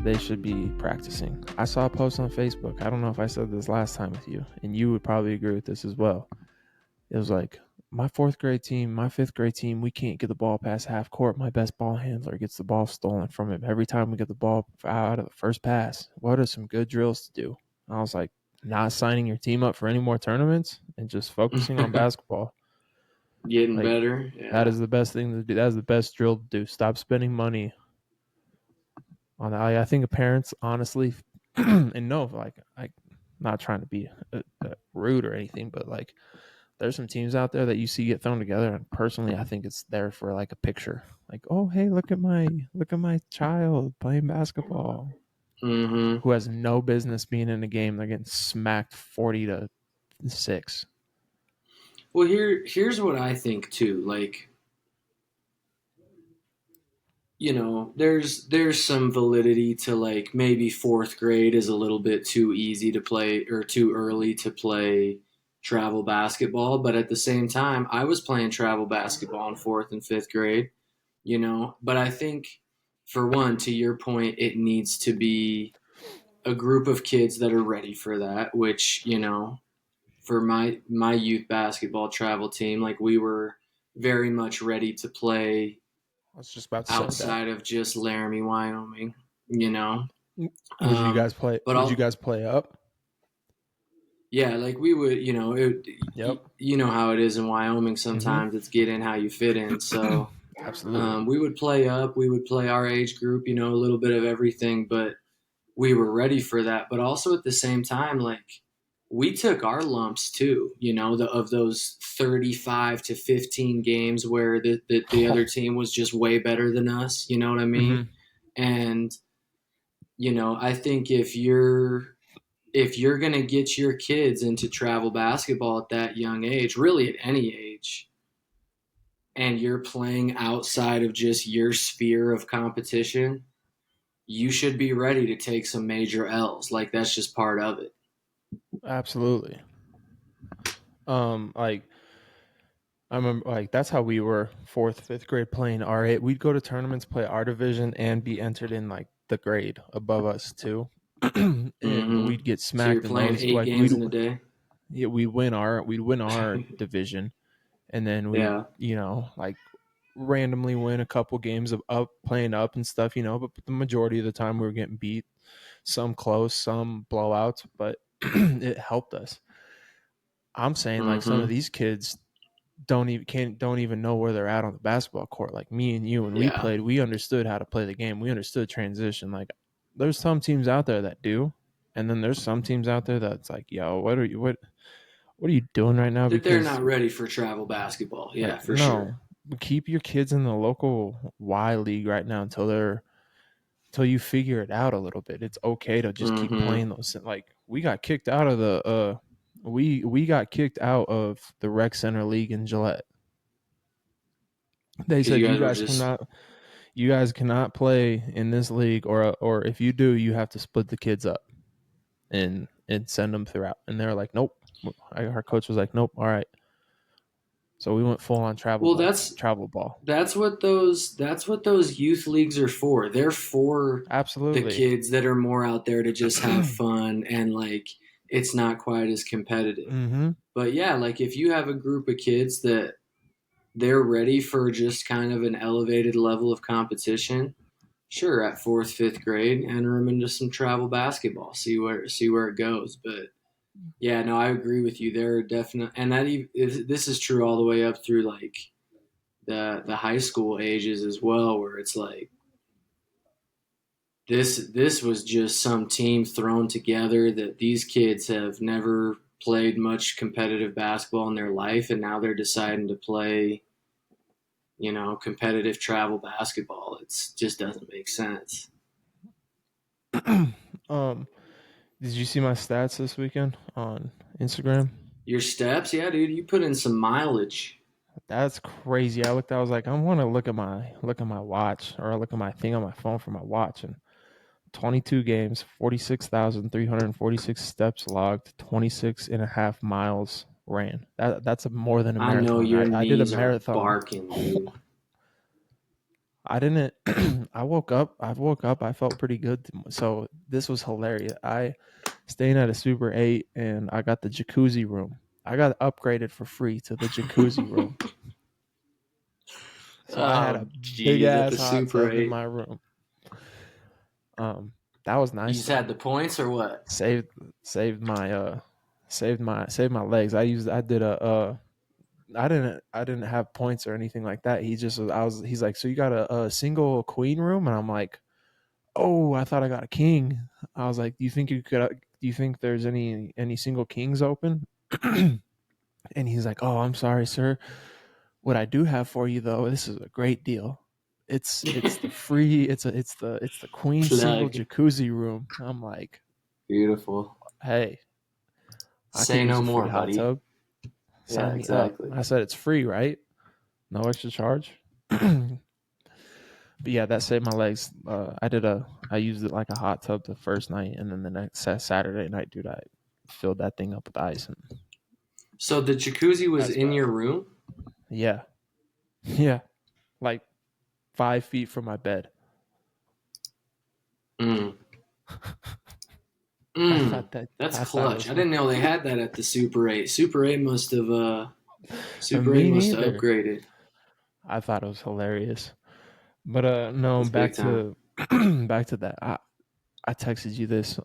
they should be practicing. I saw a post on Facebook. I don't know if I said this last time with you, and you would probably agree with this as well. It was like, my 4th grade team, my 5th grade team, we can't get the ball past half court. My best ball handler gets the ball stolen from him every time we get the ball out of the first pass. What are some good drills to do? And I was like, not signing your team up for any more tournaments and just focusing on basketball. Getting better. Yeah. That is the best thing to do. That is the best drill to do. Stop spending money on that. I think parents, honestly, and no, like, I'm not trying to be rude or anything, but like, there's some teams out there that you see get thrown together, and personally, I think it's there for like a picture. Like, oh, hey, look at my child playing basketball, who has no business being in a game. They're getting smacked 40-6. Well, here's what I think too. Like, you know, there's some validity to like maybe 4th grade is a little bit too easy to play or too early to play travel basketball, but at the same time, I was playing travel basketball in 4th and 5th grade, you know, but I think for one, to your point, it needs to be a group of kids that are ready for that, which, you know, for my youth basketball travel team, like we were very much ready to play I was just about to outside of just Laramie, Wyoming, you know. Would you guys play? Would you guys play up? Yeah, like we would, you know. Yep. You know how it is in Wyoming. Sometimes it's get in how you fit in. So absolutely, we would play up. We would play our age group. You know, a little bit of everything, but we were ready for that. But also at the same time, like we took our lumps too. You know, of those 35 to 15 games where the other team was just way better than us. You know what I mean? And you know, I think if you're going to get your kids into travel basketball at that young age, really at any age, and you're playing outside of just your sphere of competition, you should be ready to take some major L's. Like that's just part of it. Absolutely. Like I remember, like that's how we were 4th, 5th grade playing R8. We'd go to tournaments, play our division, and be entered in like the grade above us too. And we'd get smacked. So you're playing those, 8 like, games in a day. Yeah, we'd win our division, and then we, you know, like randomly win a couple games of up playing up and stuff, you know. But the majority of the time we were getting beat, some close, some blowouts, but it helped us. I'm saying like some of these kids don't even know where they're at on the basketball court. Like me and you, when we played, we understood how to play the game. We understood transition. Like there's some teams out there that do, and then there's some teams out there that's like, yo, what are you doing right now? That they're not ready for travel basketball. Yeah, like, for sure. Keep your kids in the local Y League right now until you figure it out a little bit. It's okay to just keep playing those. Like we got kicked out of the we got kicked out of the rec center league in Gillette. They said you guys cannot play in this league, or if you do, you have to split the kids up and send them throughout. And they're like, nope. Our coach was like, nope. All right. So we went full on travel. Well, that's travel ball. That's what those youth leagues are for. They're for the kids that are more out there to just have fun and like it's not quite as competitive. But yeah, like if you have a group of kids that they're ready for just kind of an elevated level of competition, sure, at 4th, 5th grade, enter them into some travel basketball, see where it goes. But yeah, no, I agree with you. There are definitely, and this is true all the way up through like the high school ages as well, where it's like this was just some team thrown together that these kids have never played much competitive basketball in their life, and now they're deciding to play, you know, competitive travel basketball. It just doesn't make sense. Did you see my stats this weekend on Instagram? Your steps? Yeah, dude, you put in some mileage. That's crazy. I was like, I want to look at my watch, or look at my thing on my phone for my watch, and 22 games, 46,346 steps logged, 26 and a half miles ran. That's more than a marathon. I know your I did a knees marathon. are barking, dude. I didn't. I woke up. I felt pretty good. So this was hilarious. I staying at a Super 8, and I got the jacuzzi room. I got upgraded for free to the jacuzzi room. So I had a Oh, big geez, at ass the hot Super tub in 8. my room. That was You nice just though. had the points or what? Saved saved my saved my legs. I did a I didn't have points or anything like that. He just was, I was he's like, so you got a single queen room, and I'm like, oh, I thought I got a king. I was like, do you think you could? Do you think there's any single kings open? And he's like, oh, I'm sorry, sir. What I do have for you though, this is a great deal. It's the free it's the queen single Plug. jacuzzi room. I'm like, Beautiful. hey, I could Say use no a free more, hot buddy. tub. Yeah, Sign me up. exactly. I said it's free, right? No extra charge. But yeah, that saved my legs. I used it like a hot tub the first night, and then the next Saturday night, dude, I filled that thing up with ice, and So the jacuzzi was that's in bad. your room? Yeah, yeah, like 5 feet from my bed. Mm. I Mm. thought that That's I thought it clutch. was I didn't know they had that at the Super 8. Super 8 me must have neither. upgraded. I thought it was hilarious. But no, That's big back time. to back to that. I texted you this.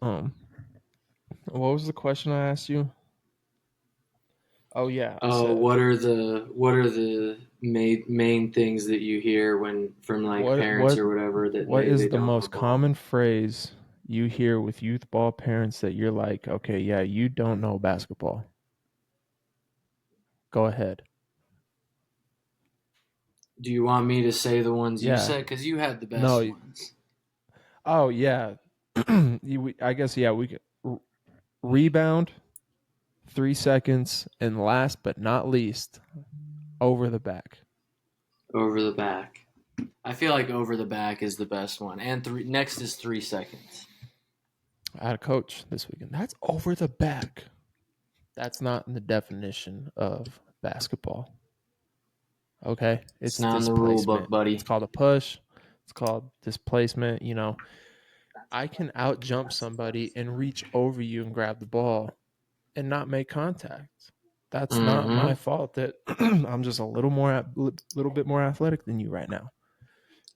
What was the question I asked you? Oh yeah, I Oh, said what are the main things that you hear when from like what parents what or whatever that what they is they the don't most want ball? common phrase you hear with youth ball parents that you're like, okay, yeah, you don't know basketball. Go ahead. Do you want me to say the ones you Yeah. said? Because you had the best No. ones. Oh yeah. I guess yeah. We could rebound 3 seconds, and last but not least, over the back. Over the back. I feel like over the back is the best one, and next is 3 seconds. I had a coach this weekend. That's over the back. That's not in the definition of basketball. Okay, It's it's not in the rule book, displacement. It's buddy. called a push. It's called displacement. I can out jump somebody and reach over you and grab the ball and not make contact. That's not my Mm-hmm. fault that I'm just a little bit more athletic than you right now.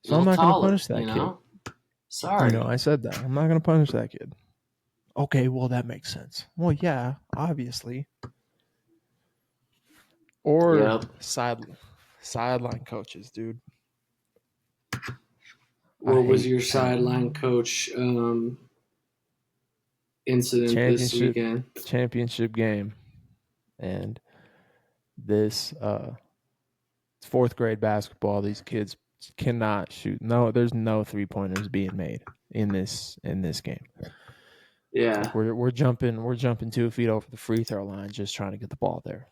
A So I'm little not going to taller, punish that kid. Sorry. I said that. I'm not going to punish that kid. Okay, well that makes sense. Well, yeah, obviously. Or Yep. sideline coaches, dude. I What was hate your having sideline coach incident this championship weekend? championship game, and this fourth grade basketball. These kids cannot shoot. No, there's no 3 pointers being made in this game. Like Yeah. we're jumping 2 feet over the free throw line just trying to get the ball there,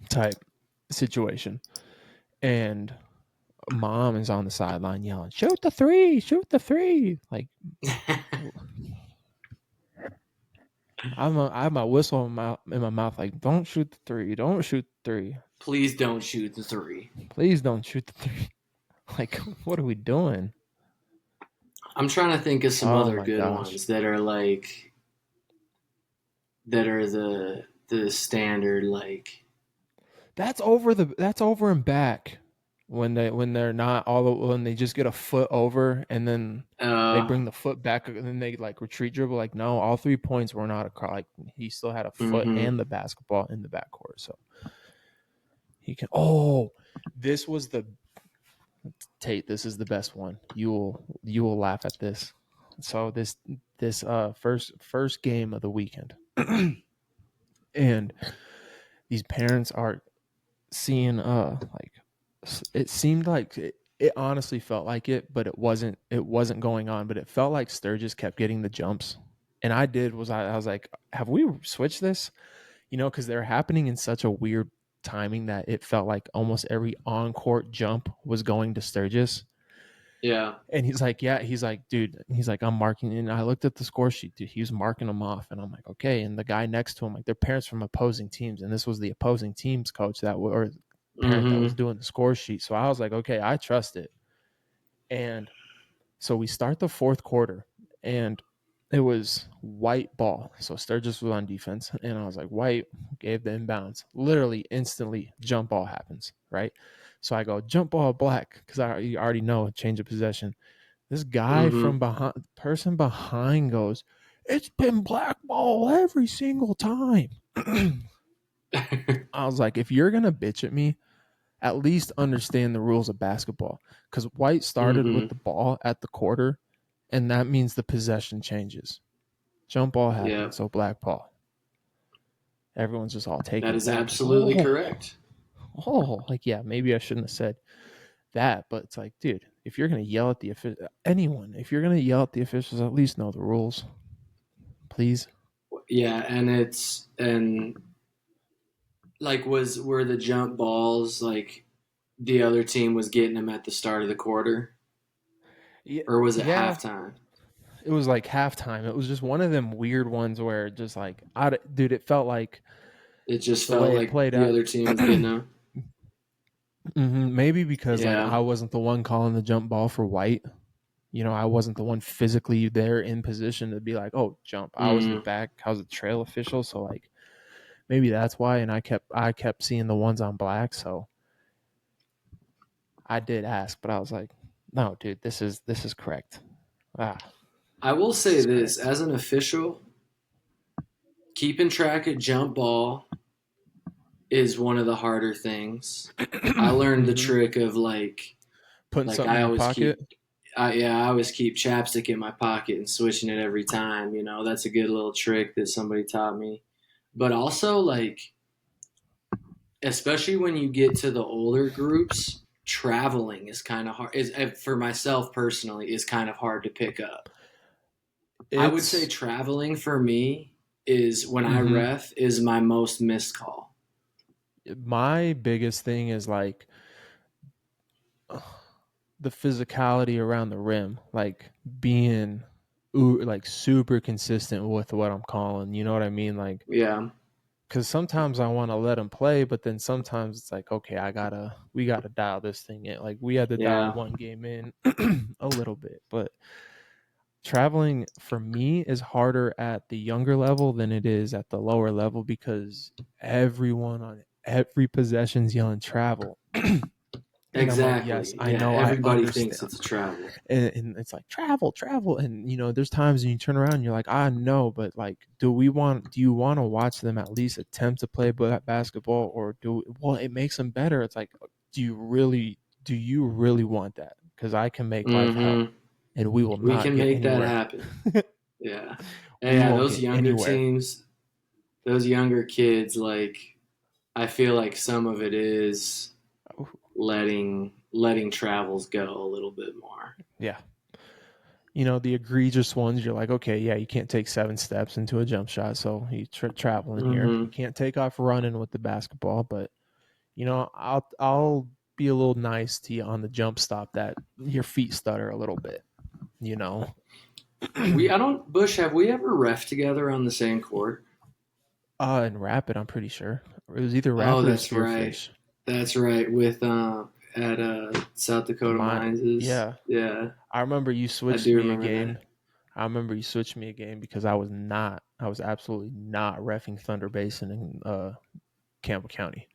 type situation. And mom is on the sideline yelling, "Shoot the three! Shoot the three!" Like I have my whistle in my mouth, like, don't shoot the three, don't shoot the three, Please don't shoot the three. please don't shoot the three. Like, what are we doing? I'm trying to think of some Oh other my good gosh, ones that are like that are the standard like that's over and back when they're not when they just get a foot over and then they uh bring the foot back and then they like retreat dribble. Like, no, all 3 points were not across. Like, he still had a foot mhm. and the basketball in the backcourt, so he can. Oh, this was the Tate, this is the best one. You will laugh at this. So this first game of the weekend, and these parents are seeing like it seemed like it honestly felt like it, but it wasn't going on. But it felt like Sturgis kept getting the jumps, and I was like, have we switched this? Because they're happening in such a weird timing that it felt like almost every on court jump was going to Sturgis. Yeah. And he's like, yeah, he's like, dude, he's like, I'm marking. And I looked at the score sheet, dude. He was marking them off. And I'm like, okay. And the guy next to him, like, they're parents from opposing teams. And this was the opposing team's coach or parent that was Mm-hmm. doing the score sheet. So I was like, okay, I trust it. And so we start the fourth quarter, and it was white ball. So Sturgis was on defense, and I was like, white, gave the inbounds. Literally, instantly, jump ball happens, right? So I go, jump ball black, because I already know, change of possession. This guy Mm-hmm. from behind, person behind goes, it's been black ball every single time. I was like, if you're going to bitch at me, at least understand the rules of basketball. Because White started with Mm-hmm. the ball at the quarter, and that means the possession changes. Jump ball Yeah, happened, so black ball. Everyone's just all taken that is aback, like, absolutely correct. like, yeah, maybe I shouldn't have said that, but it's like, dude, if you're gonna yell at the anyone, if you're gonna yell at the officials, at least know the rules, please. Yeah, and like were the jump balls like the other team was getting them at the start of the quarter, Yeah, or was it yeah, halftime? it was like halftime. It was just one of them weird ones where just like, dude, it felt like It just the felt way it like played the out. other team was getting them. Maybe because like Yeah. I wasn't the one calling the jump ball for White. I wasn't the one physically there in position to be like, oh, jump. I was in the Mm. back. I was a trail official, so like maybe that's why. And I kept seeing the ones on black, so I did ask, but I was like, no, dude, this is correct. Ah, I will this say is this correct. as an official, keeping track of jump ball is one of the harder things. I learned the hmm trick of Putting like something in I your always pocket. keep I always keep chapstick in my pocket and switching it every time. That's a good little trick that somebody taught me. But also, like, especially when you get to the older groups, traveling is kind of hard. Is for myself personally is kind of hard to pick up. I would say It's traveling for me is when I hmm ref is my most missed call. my biggest thing is like the physicality around the rim, like being like super consistent with what I'm calling. You know what I mean? Like, Yeah, because sometimes I want to let them play, but then sometimes it's like, okay, we gotta dial this thing in. Like we had to dial yeah, one game in a little bit, but traveling for me is harder at the younger level than it is at the lower level because everyone on every possession's yelling travel. And I'm like, yes, exactly. I Yeah, know, I everybody thinks understand. it's a travel. And it's like travel, and there's times when you turn around and you're like, I know, but like, do you want to watch them at least attempt to play basketball, or well, it makes them better. It's like, do you really want that? Because I can make life hell, Mm-hmm. and we will We not can get make that anywhere. happen. Yeah. And We yeah, won't those get younger anywhere. teams, those younger kids, like I feel like some of it is letting travels go a little bit more. Yeah. The egregious ones, you're like, okay, yeah, you can't take 7 steps into a jump shot, so you traveling here. You Mm-hmm. can't take off running with the basketball, but I'll be a little nice to you on the jump stop that your feet stutter a little bit, you know. I don't, Bush, have we ever ref together on the same court? And Rapid, I'm pretty sure it was either Oh, Rapid or that's right. Spearfish. That's right. With at South The Dakota mine, Mines is yeah. yeah, I remember you I switched do me a remember game. that. Because I was absolutely not refing Thunder Basin in Campbell County.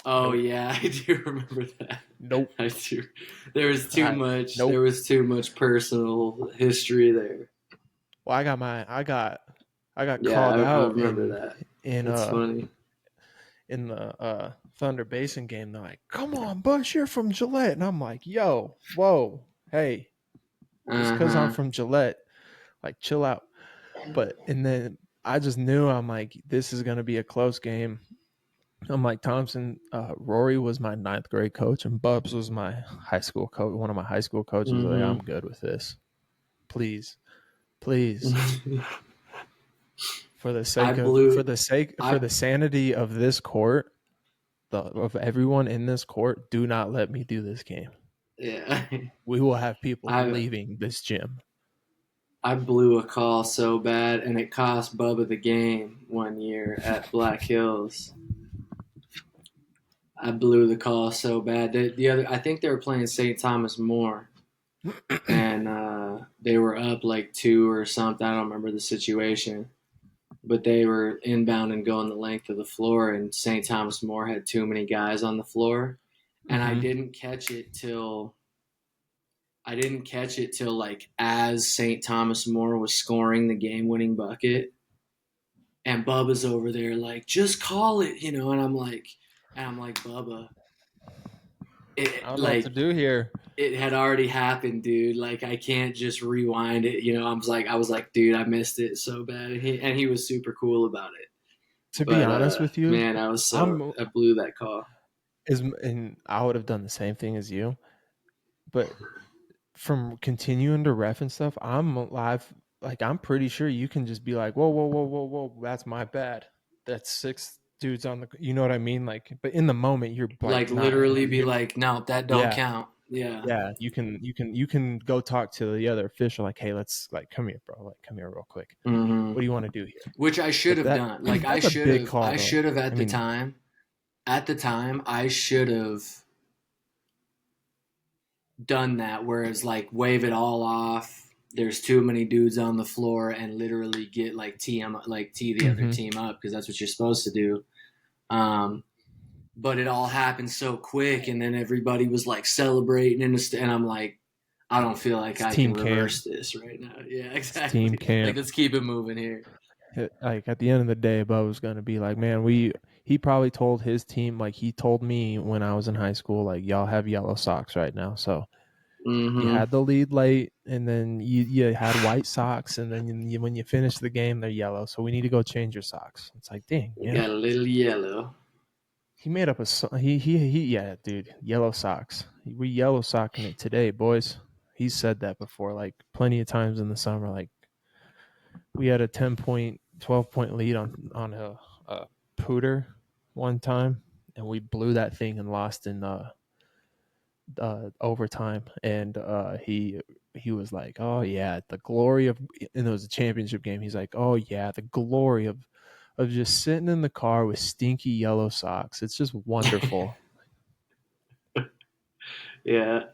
Oh Nope, yeah, I do remember that. nope. I do. There was too I much. There Nope. was too much personal history there. Well, I got Yeah, called I out remember that. in That's funny. the Thunder Basin game. They're like, "Come on, Bush, you're from Gillette," and I'm like, "Yo, whoa, hey, just Uh because I'm huh. from Gillette, like, chill out." And then I just knew, I'm like, this is gonna be a close game. I'm like, Thompson, Rory was my ninth grade coach, and Bubs was my high school coach. One of my high school coaches. Like, I'm Mm-hmm. good with this. Please, please, I blew. for I the sanity of this court, of everyone in this court, do not let me do this game. yeah. We will have people I leaving this gym. I blew a call so bad, and it cost Bubba the game one year at Black Hills. I blew the call so bad. The other, I think they were playing St. Thomas More, and they were up like two or something. I don't remember the situation, but they were inbound and going the length of the floor, and St. Thomas More had too many guys on the floor, and Mm-hmm. I didn't catch it till like as St. Thomas More was scoring the game-winning bucket, and Bubba's over there like, just call it, and I'm like, Bubba, I it don't know what to like do here. it had already happened, dude. Like I can't just rewind it. I was like, dude, I missed it so bad, and he was super cool about it. To be But honest with you, man, I'm I blew that call. and I would have done the same thing as you, but from continuing to ref and stuff, I'm live. Like I'm pretty sure you can just be like, whoa, whoa, whoa, whoa, whoa, that's my bad. That's six dudes on the. You know what I mean? Like, but in the moment, you're like Like not. literally be like, no, that don't Yeah, count. Yeah. yeah. You can go talk to the other official. Like, hey, let's like come here, bro. Like, come here real quick. Hmm. What do you want to do here? Which I should But have that done. Like that's a big call, I though. should have I mean, at the time, I should have done that. Whereas like wave it all off. There's too many dudes on the floor and literally get like tee the other hmm team up because that's what you're supposed to do. Um, but it all happened so quick, and then everybody was like celebrating, and I'm like, I don't feel like it's I can team camp. reverse this right now. Yeah, It's team exactly. Like camp. let's keep it moving here. Like at the end of the day, Bo was gonna be like, man, he probably told his team, like he told me when I was in high school, like y'all have yellow socks right now. So you Mm-hmm. had the lead late, and then you had white socks, and then when you finish the game, they're yellow. So we need to go change your socks. It's like, dang, You man. got a little yellow. He made up he yeah, dude, yellow socks. We yellow socking it today, boys. He's said that before, like plenty of times in the summer. Like we had a 10 point, 12 point lead on a pooter one time, and we blew that thing and lost in overtime. And he was like, "Oh yeah, the glory of," and it was a championship game. He's like, "Oh yeah, the glory of just sitting in the car with stinky yellow socks. It's just wonderful." Yeah,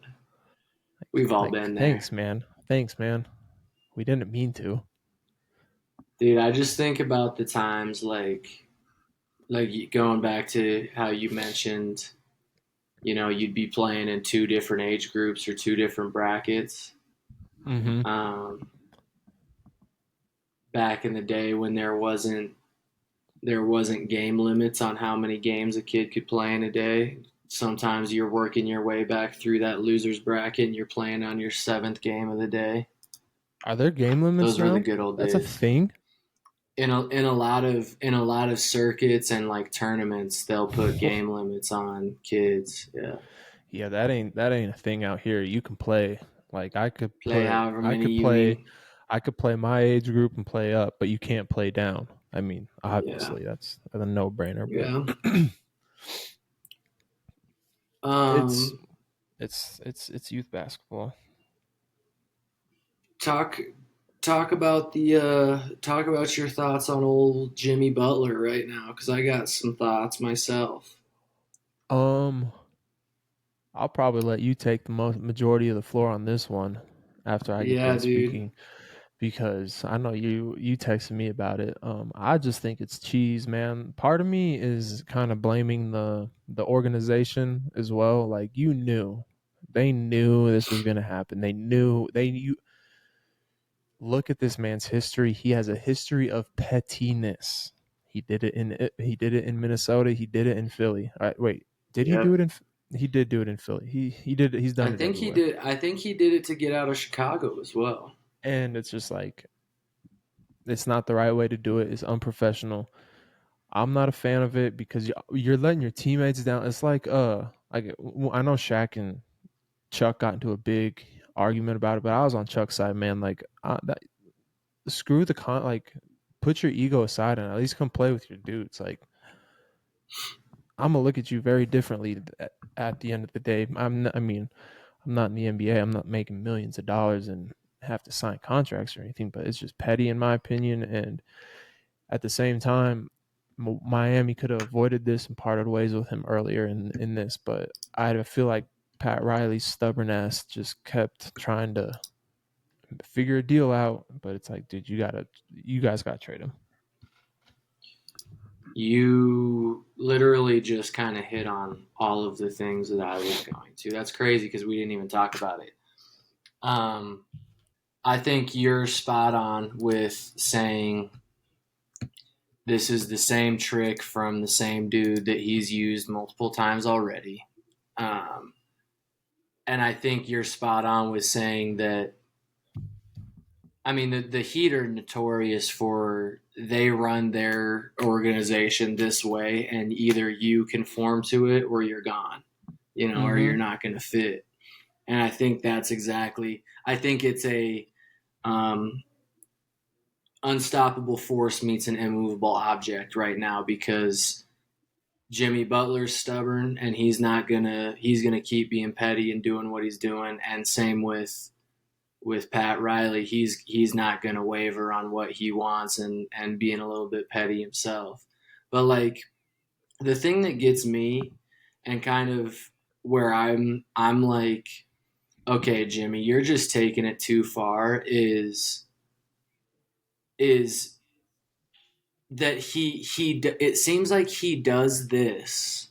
we've all Like, been there. thanks, man. Thanks, man. We didn't mean to. Dude, I just think about the times like going back to how you mentioned, you'd be playing in two different age groups or two different brackets. Mm-hmm. Um, Back in the day when there wasn't game limits on how many games a kid could play in a day. Sometimes you're working your way back through that loser's bracket and you're playing on your seventh game of the day. Are there game limits Those were the now? good old That's a days. thing. In a lot of circuits and like tournaments, they'll put game limits on kids. Yeah, Yeah, that ain't a thing out here. You can play. Like play however many you need. I could play my age group and play up, but you can't play down. I mean, Yeah, obviously that's a no brainer, but yeah. it's Um, it's youth basketball. talk talk about your thoughts on old Jimmy Butler right now because I got some thoughts myself. Um, I'll probably let you take the most majority of the floor on this one after I get Yeah, done dude. speaking, because I know you texted me about it. I just think it's cheese, man. Part of me is kind of blaming the organization as well. Like they knew this was gonna happen. They knew. Look at this man's history. He has a history of pettiness. He did it in Minnesota. He did it in Philly. All right, wait, did he do Yep. it in? He did do it in Philly. He did. He's done it everywhere. I think he did it to get out of Chicago as well. And it's just like it's not the right way to do it. It's unprofessional. I'm not a fan of it because you're letting your teammates down. It's like I know Shaq and Chuck got into a big argument about it, but I was on Chuck's side, man. Like screw the like put your ego aside and at least come play with your dudes. Like I'm gonna look at you very differently at the end of the day. I mean, I'm not in the NBA. I'm not making millions of dollars and have to sign contracts or anything, but it's just petty in my opinion. And at the same time, Miami could have avoided this and parted ways with him earlier in this, but I feel like Pat Riley's stubborn ass just kept trying to figure a deal out. But it's like, dude, you guys gotta trade him. You literally just kind of hit on all of the things that I was going to. That's crazy because we didn't even talk about it. Um, I think you're spot on with saying this is the same trick from the same dude that he's used multiple times already. Um, and I think you're spot on with saying that. I mean, the Heat are notorious for they run their organization this way, and either you conform to it or you're gone, or Mm-hmm. you're not going to fit. And I think that's exactly. I think it's a um, unstoppable force meets an immovable object right now because Jimmy Butler's stubborn and he's gonna keep being petty and doing what he's doing, and same with Pat Riley, he's not gonna waver on what he wants and being a little bit petty himself. But like the thing that gets me and kind of where I'm like, okay, Jimmy, you're just taking it too far is that he it seems like he does this.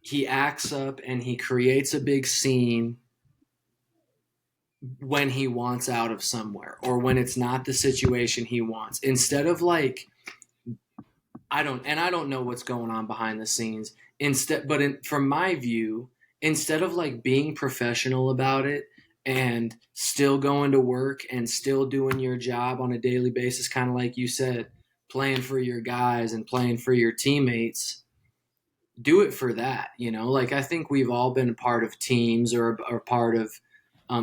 He acts up and he creates a big scene when he wants out of somewhere or when it's not the situation he wants. Instead of like I don't know what's going on behind the scenes. From my view, instead of like being professional about it and still going to work and still doing your job on a daily basis, kind of like you said, playing for your guys and playing for your teammates, do it for that. Like I think we've all been part of teams or part of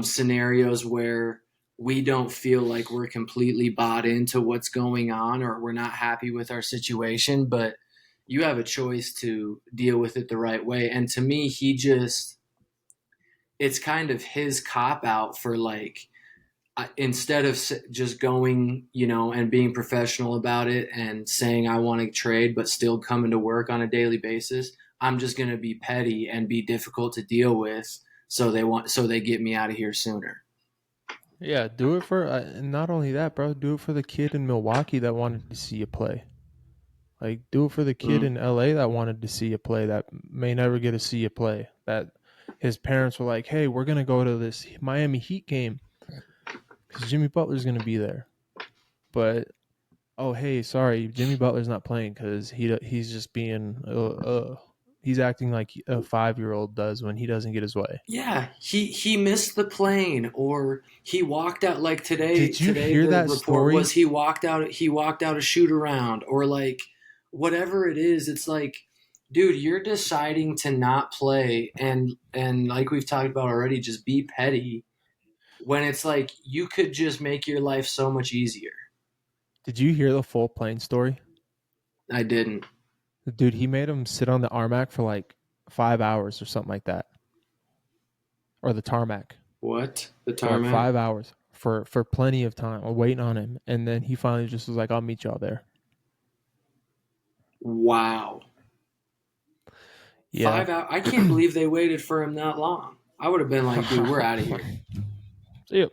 scenarios where we don't feel like we're completely bought into what's going on or we're not happy with our situation, but you have a choice to deal with it the right way. And to me, it's kind of his cop out for like, instead of just going, and being professional about it and saying I want to trade, but still coming to work on a daily basis, I'm just going to be petty and be difficult to deal with. So they get me out of here sooner. Yeah, do it for not only that, bro. Do it for the kid in Milwaukee that wanted to see you play. Like, do it for the kid Mm. in LA that wanted to see you play that may never get to see you play. That his parents were like, "Hey, we're gonna go to this Miami Heat game because Jimmy Butler's gonna be there." But oh, hey, sorry, Jimmy Butler's not playing because he's just being he's acting like a 5-year-old does when he doesn't get his way. Yeah, he missed the plane, or he walked out like today. Did you Today hear the that report was story? he walked out a shoot around, or like whatever it is. It's like, dude, you're deciding to not play, and like we've talked about already, just be petty when it's like you could just make your life so much easier. Did you hear the full plane story? I didn't. Dude, he made him sit on the Armac for like 5 hours or something like that, or the tarmac What? The for like tarmac? 5 hours for plenty of time, waiting on him, and then he finally just was like, "I'll meet y'all there." Wow. Yeah. 5 hours. I can't believe they waited for him that long. I would have been like, dude, we're out of here. Yep.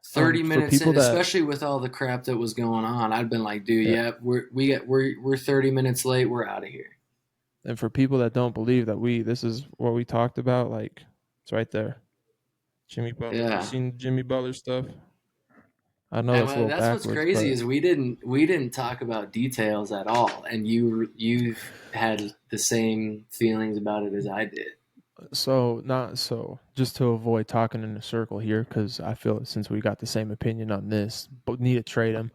30 For minutes people in, that especially with all the crap that was going on, I'd been like, dude, yeah, yeah, we're 30 minutes late. We're out of here. and for people that don't believe that this is what we talked about, like it's right there. Jimmy Butler. You Yeah. seen Jimmy Butler stuff? I know And that's a little that's what's backwards, crazy but is we didn't talk about details at all, and you've had the same feelings about it as I did. so not so. Just to avoid talking in a circle here, because I feel since we got the same opinion on this, but need to trade him.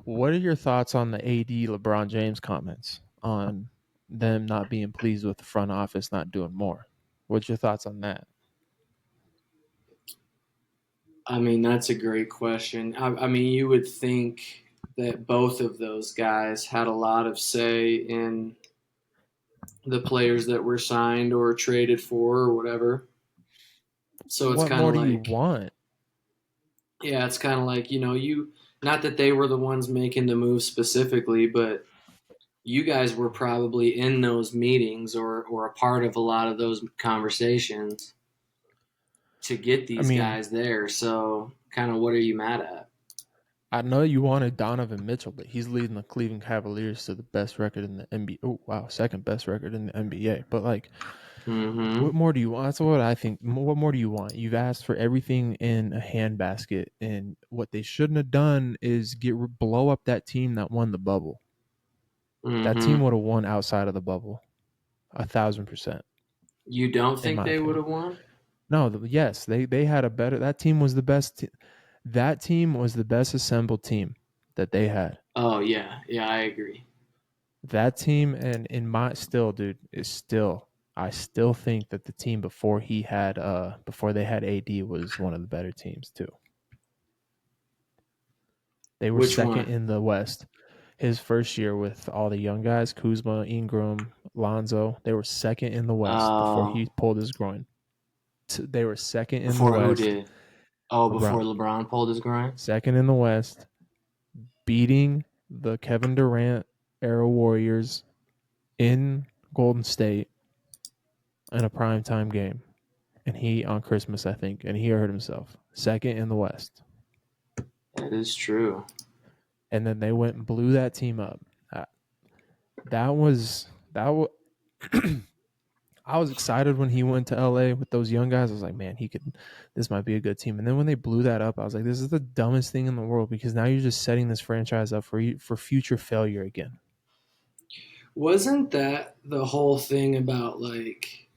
What are your thoughts on the AD LeBron James comments on them not being pleased with the front office not doing more? What's your thoughts on that? I mean, that's a great question. I mean, you would think that both of those guys had a lot of say in the players that were signed or traded for or whatever. So it's What kind more of do you like, want? yeah, it's kind of like, not that they were the ones making the move specifically, but you guys were probably in those meetings or a part of a lot of those conversations to get I these mean, guys there. So, kind of, what are you mad at? I know you wanted Donovan Mitchell, but he's leading the Cleveland Cavaliers to the best record in the NBA. Oh wow, second best record in the NBA. But like, Mm-hmm. what more do you want? That's what I think. What more do you want? You've asked for everything in a handbasket, and what they shouldn't have done is blow up that team that won the bubble. That team Mm-hmm. would have won outside of the bubble, 1,000%, You don't in think my they would opinion. have won? No, yes, they had a better. That team was the best. That team was the best assembled team that they had. Oh yeah, yeah, I agree. That team, and in my still, dude, is still. I still think that the team before they had AD was one of the better teams too. They were Which second one? in the West. His first year with all the young guys, Kuzma, Ingram, Lonzo, they were second in the West before Uh, he pulled his groin. They were second in the before who West. did? Oh, before LeBron, LeBron pulled his groin. second in the West, beating the Kevin Durant era Warriors in Golden State in a primetime game. And he on Christmas, I think, and he hurt himself. Second in the West. That is true. And then they went and blew that team up. Uh, that was that was I was excited when he went to LA with those young guys. I was like, man, this might be a good team. And then when they blew that up, I was like, this is the dumbest thing in the world because now you're just setting this franchise up for future failure again. Wasn't that the whole thing about like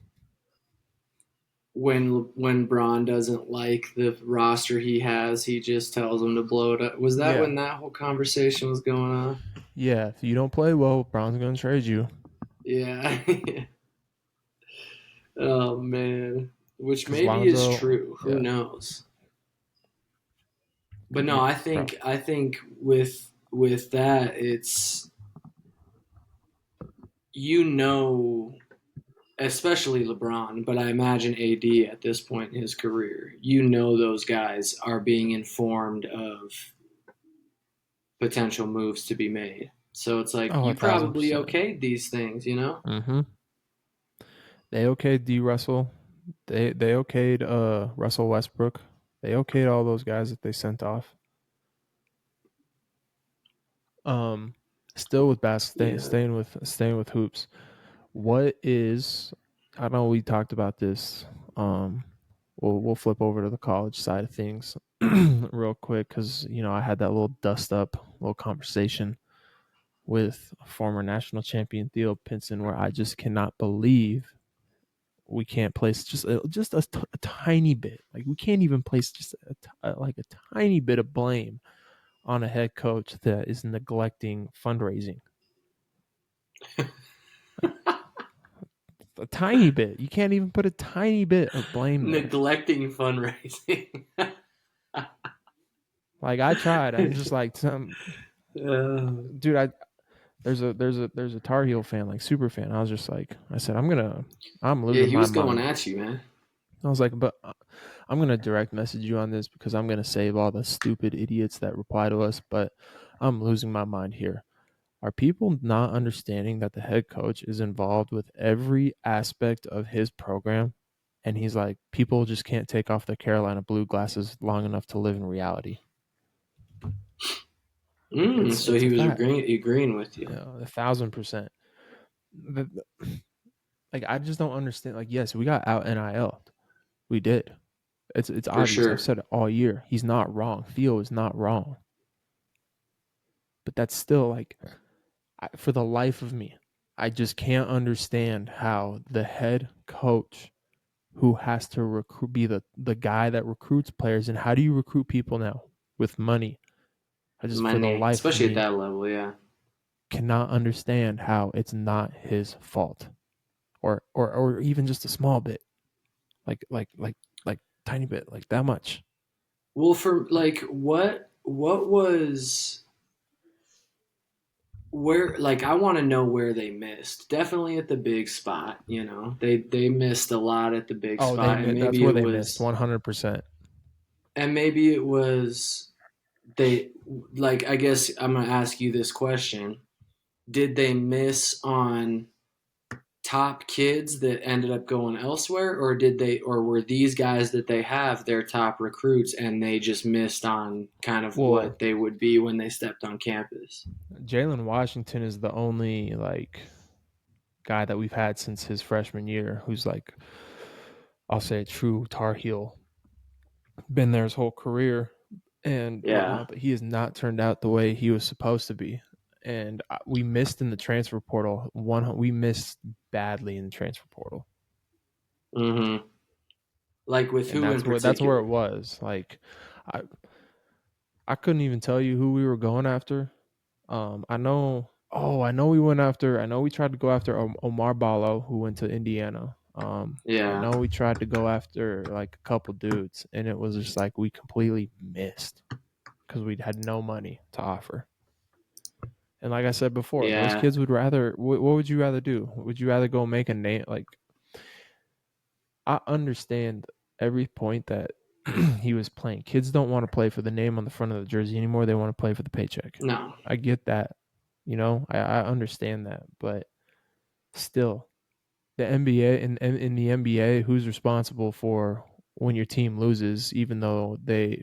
when Braun doesn't like the roster he has, he just tells him to blow it up? Was that Yeah. when that whole conversation was going on? Yeah. If you don't play well, Brown's going to trade you Yeah. Oh man. Which because maybe is Lonzo, true. Who yeah. knows? But Because, no, bro, I think with that, it's you know, especially LeBron, but I imagine AD at this point in his career, you know, those guys are being informed of potential moves to be made. So it's like oh, you probably 1,000%. okayed these things, you know? Mm-hmm. They okayed D. Russell. They okayed Russell Westbrook. They okayed all those guys that they sent off. Um, still with Yeah. staying with hoops. What is I know we talked about this. Um, we'll flip over to the college side of things real quick because I had that little dust up little conversation with former national champion Theo Pinson where I just cannot believe we can't place just a tiny bit. Like we can't even place just like a tiny bit of blame on a head coach that is neglecting fundraising. Like a tiny bit. You can't even put a tiny bit of blame there. Neglecting fundraising. Like I tried. I'm just like some uh, dude. There's a Tar Heel fan, like super fan. I was just like, I said, I'm yeah, losing he my was going mind. at you, man. I was like, but I'm gonna direct message you on this because I'm gonna save all the stupid idiots that reply to us. But I'm losing my mind here. Are people not understanding that the head coach is involved with every aspect of his program? And he's like, people just can't take off their Carolina blue glasses long enough to live in reality. So It's he a was fact, agreeing with you 1,000%. Like I just don't understand. Like, yes, we got out NIL. We did. It's for obvious. I've sure. said it all year. He's not wrong. Theo is not wrong. But that's still like, for the life of me, I just can't understand how the head coach who has to be the guy that recruits players, and how do you recruit people now with money? I just, for the Money, life of especially at me, that level, yeah. cannot understand how it's not his fault, or even just a small bit, like tiny bit, like that much. Well, for like what was where like I want to know where they missed. Definitely at the big spot, you know. They missed a lot at the big Oh, spot, and that's maybe where it they missed was 100%. they like I guess I'm going to ask you this question. did they miss on top kids that ended up going elsewhere, or were these guys that they have their top recruits and they just missed on kind of Well, what they would be when they stepped on campus? Jalen Washington is the only like guy that we've had since his freshman year who's like, I'll say a true Tar Heel, been there his whole career and Yeah. whatnot, but he has not turned out the way he was supposed to be. And we missed in the transfer portal. We missed badly in the transfer portal, Mm-hmm. Like with and who in that's where it particular? was. Like, I I couldn't even tell you who we were going after. I know. Oh, I know we went after. I know we tried to go after Omar Ballo, who went to Indiana. I Yeah. know we tried to go after like a couple dudes, and it was just like we completely missed because we had no money to offer. And like I said before, those Yeah. kids would rather. What would you rather do? Would you rather go make a name? Like, I understand every point that he was playing. Kids don't want to play for the name on the front of the jersey anymore. They want to play for the paycheck. No. I get that. I understand that. But still, the NBA in the NBA, who's responsible for when your team loses, even though they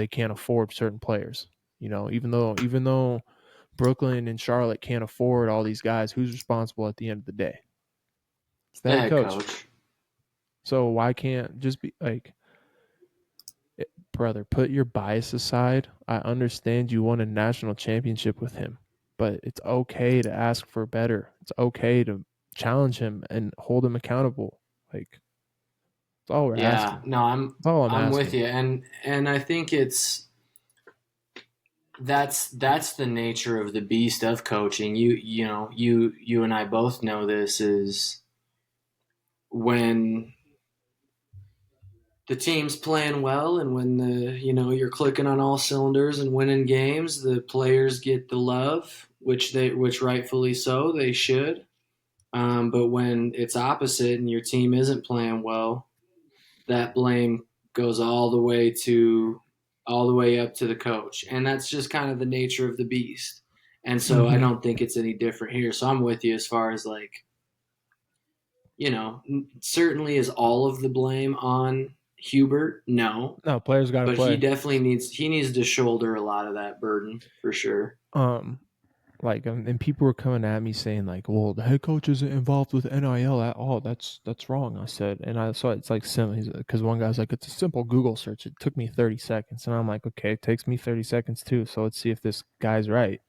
can't afford certain players. Even though Brooklyn and Charlotte can't afford all these guys, who's responsible at the end of the day? It's the The head head coach. coach. So why can't just be like, brother, put your bias aside. I understand you won a national championship with him, but it's okay to ask for better. It's okay to challenge him and hold him accountable. Like, that's all we're Yeah. asking. No, That's all I'm I'm with asking. you, and I think that's the nature of the beast of coaching. You and I both know this is when the team's playing well and when you're clicking on all cylinders and winning games, the players get the love, which rightfully so they should. But when it's opposite and your team isn't playing well, that blame goes all the way up to the coach, and that's just kind of the nature of the beast. And so I Mm-hmm. don't think it's any different here. So I'm with you as far as like, certainly is all of the blame on Hubert? No, No, players got to but play. he needs to shoulder a lot of that burden for sure. Um, and people were coming at me saying like, "Well, the head coach isn't involved with NIL at all. That's wrong." I said, and I saw it's like simple because one guy's like, "It's a simple Google search. It took me 30 seconds," and I'm like, "Okay, it takes me 30 seconds too. So let's see if this guy's right."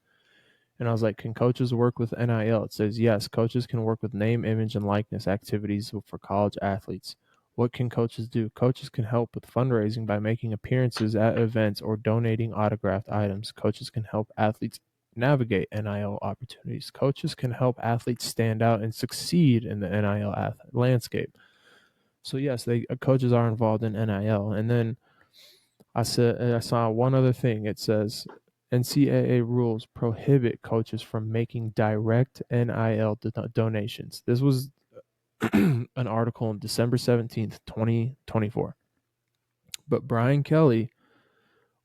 And I was like, can coaches work with NIL? It says, yes, coaches can work with name, image, and likeness activities for college athletes. What can coaches do? Coaches can help with fundraising by making appearances at events or donating autographed items. Coaches can help athletes navigate NIL opportunities. Coaches can help athletes stand out and succeed in the NIL landscape. So yes, coaches are involved in NIL. And then I saw one other thing. It says NCAA rules prohibit coaches from making direct NIL donations. This was an article on December 17th, 2024. But Brian Kelly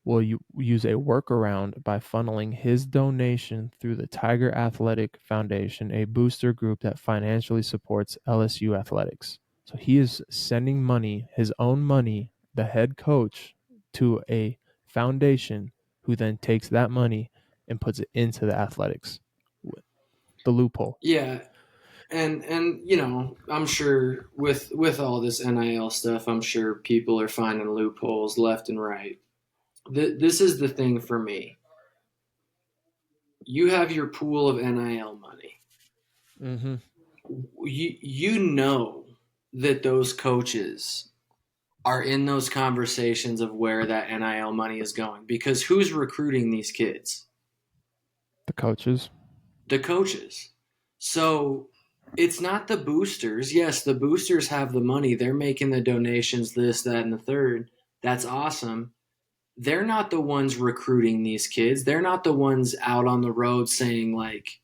will use a workaround by funneling his donation through the Tiger Athletic Foundation, a booster group that financially supports LSU athletics. So he is sending money, his own money, the head coach, to a foundation who then takes that money and puts it into the athletics. The loophole. Yeah, and I'm sure with all this NIL stuff, I'm sure people are finding loopholes left and right. This is the thing for me. You have your pool of NIL money. Mm-hmm. You know that those coaches are in those conversations of where that NIL money is going, because who's recruiting these kids? The coaches. The coaches. So it's not the boosters. Yes, the boosters have the money. They're making the donations, this, that, and the third. That's awesome. They're not the ones recruiting these kids. They're not the ones out on the road saying, like,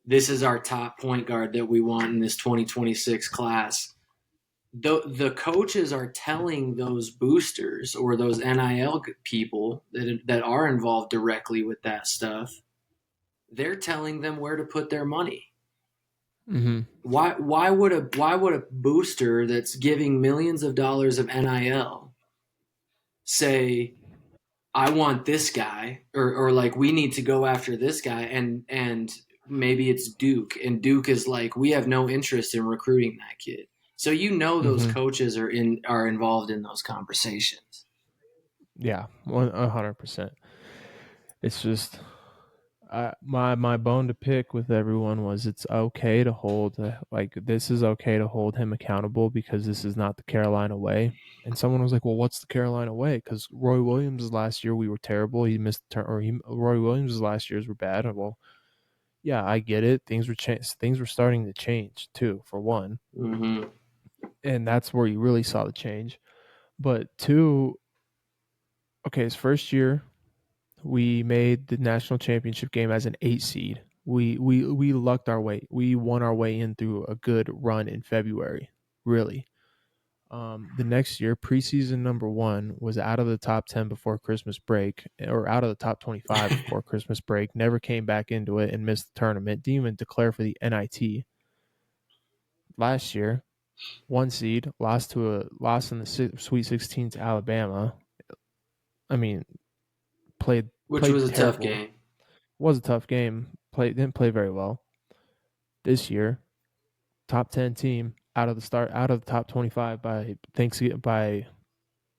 this is our top point guard that we want in this 2026 class. The coaches are telling those boosters or those NIL people that are involved directly with that stuff they're telling them where to put their money. Mm-hmm. Why would a booster that's giving millions of dollars of NIL say, I want this guy, or like we need to go after this guy, and maybe it's Duke, and Duke is like, we have no interest in recruiting that kid. So those Mm-hmm. coaches are involved in those conversations. Yeah, 100%. It's just my bone to pick with everyone was it's okay to hold like this is okay to hold him accountable because this is not the Carolina way. And someone was like, "Well, what's the Carolina way?" Because Roy Williams last year we were terrible. He missed the turn, Roy Williams last year's were bad. Well, yeah, I get it. Things were starting to change too. For one, Mm-hmm. and that's where you really saw the change. But two, okay, his first year we made the national championship game as an 8 seed. We lucked our way. We won our way in through a good run in February. Really. The next year, preseason number 1 was out of the top 10 before Christmas break, or out of the top 25 before Christmas break. Never came back into it and missed the tournament. Didn't even declare for the NIT. Last year, 1 seed, lost in the Sweet 16 to Alabama. I mean, played Which was played a tough terrible. game. Was a tough game. Didn't play very well. This year, top 10 team out of the top 25 by Thanksgiving by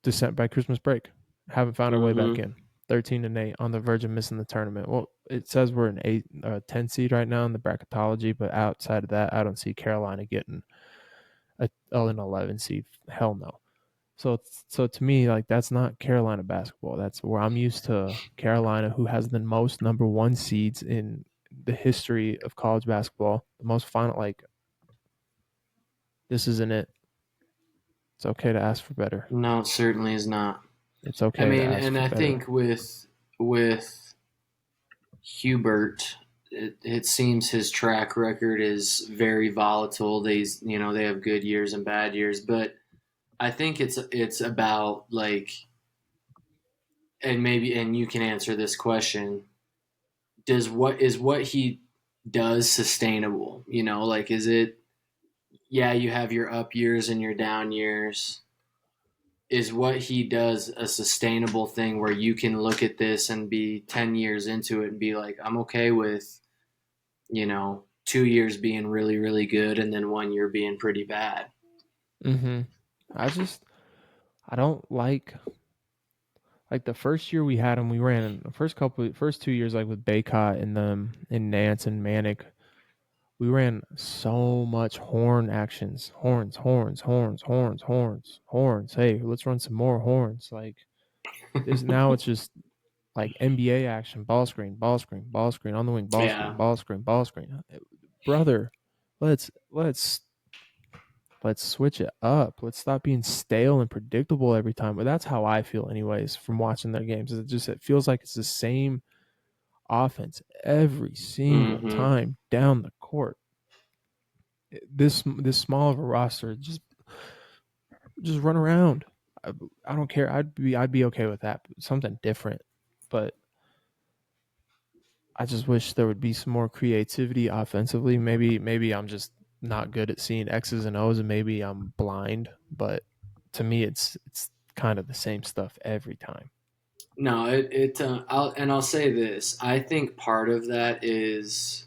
December by Christmas break. Haven't found our way back Mm-hmm. in. 13-8 on the verge of missing the tournament. Well, it says we're an 10 seed right now in the bracketology, but outside of that, I don't see Carolina getting an 11 seed. Hell no. So to me, like that's not Carolina basketball. That's where I'm used to Carolina, who has the most number 1 seeds in the history of college basketball. The most final, like this isn't it. It's okay to ask for better. No, it certainly is not. It's I okay to mean, ask and for I better. think with Hubert, it seems his track record is very volatile. They have good years and bad years, but I think it's about like, and you can answer this question: what he does sustainable? Like, is it, yeah, you have your up years and your down years. Is what he does a sustainable thing where you can look at this and be 10 years into it and be like, I'm okay with 2 years being really, really good and then 1 year being pretty bad. Mm-hmm. I just I don't like the first year we had him. We ran the first 2 years like with Baycott and them and Nance and Manic. We ran so much horn actions, horns, horns, horns, horns, horns, horns. Hey, let's run some more horns. Like this now, it's just like NBA action, ball screen, ball screen on the wing, ball screen, Yeah. ball screen, ball screen. Brother, let's let's switch it up. Let's stop being stale and predictable every time. But that's how I feel, anyways, from watching their games. It feels like it's the same offense every single Mm-hmm. time down the court. This small of a roster, just run around. I, I don't care. I'd be okay with that. Something different, but I just wish there would be some more creativity offensively. Maybe I'm just not good at seeing X's and O's, and maybe I'm blind. But to me, it's kind of the same stuff every time. No, I'll say this. I think part of that is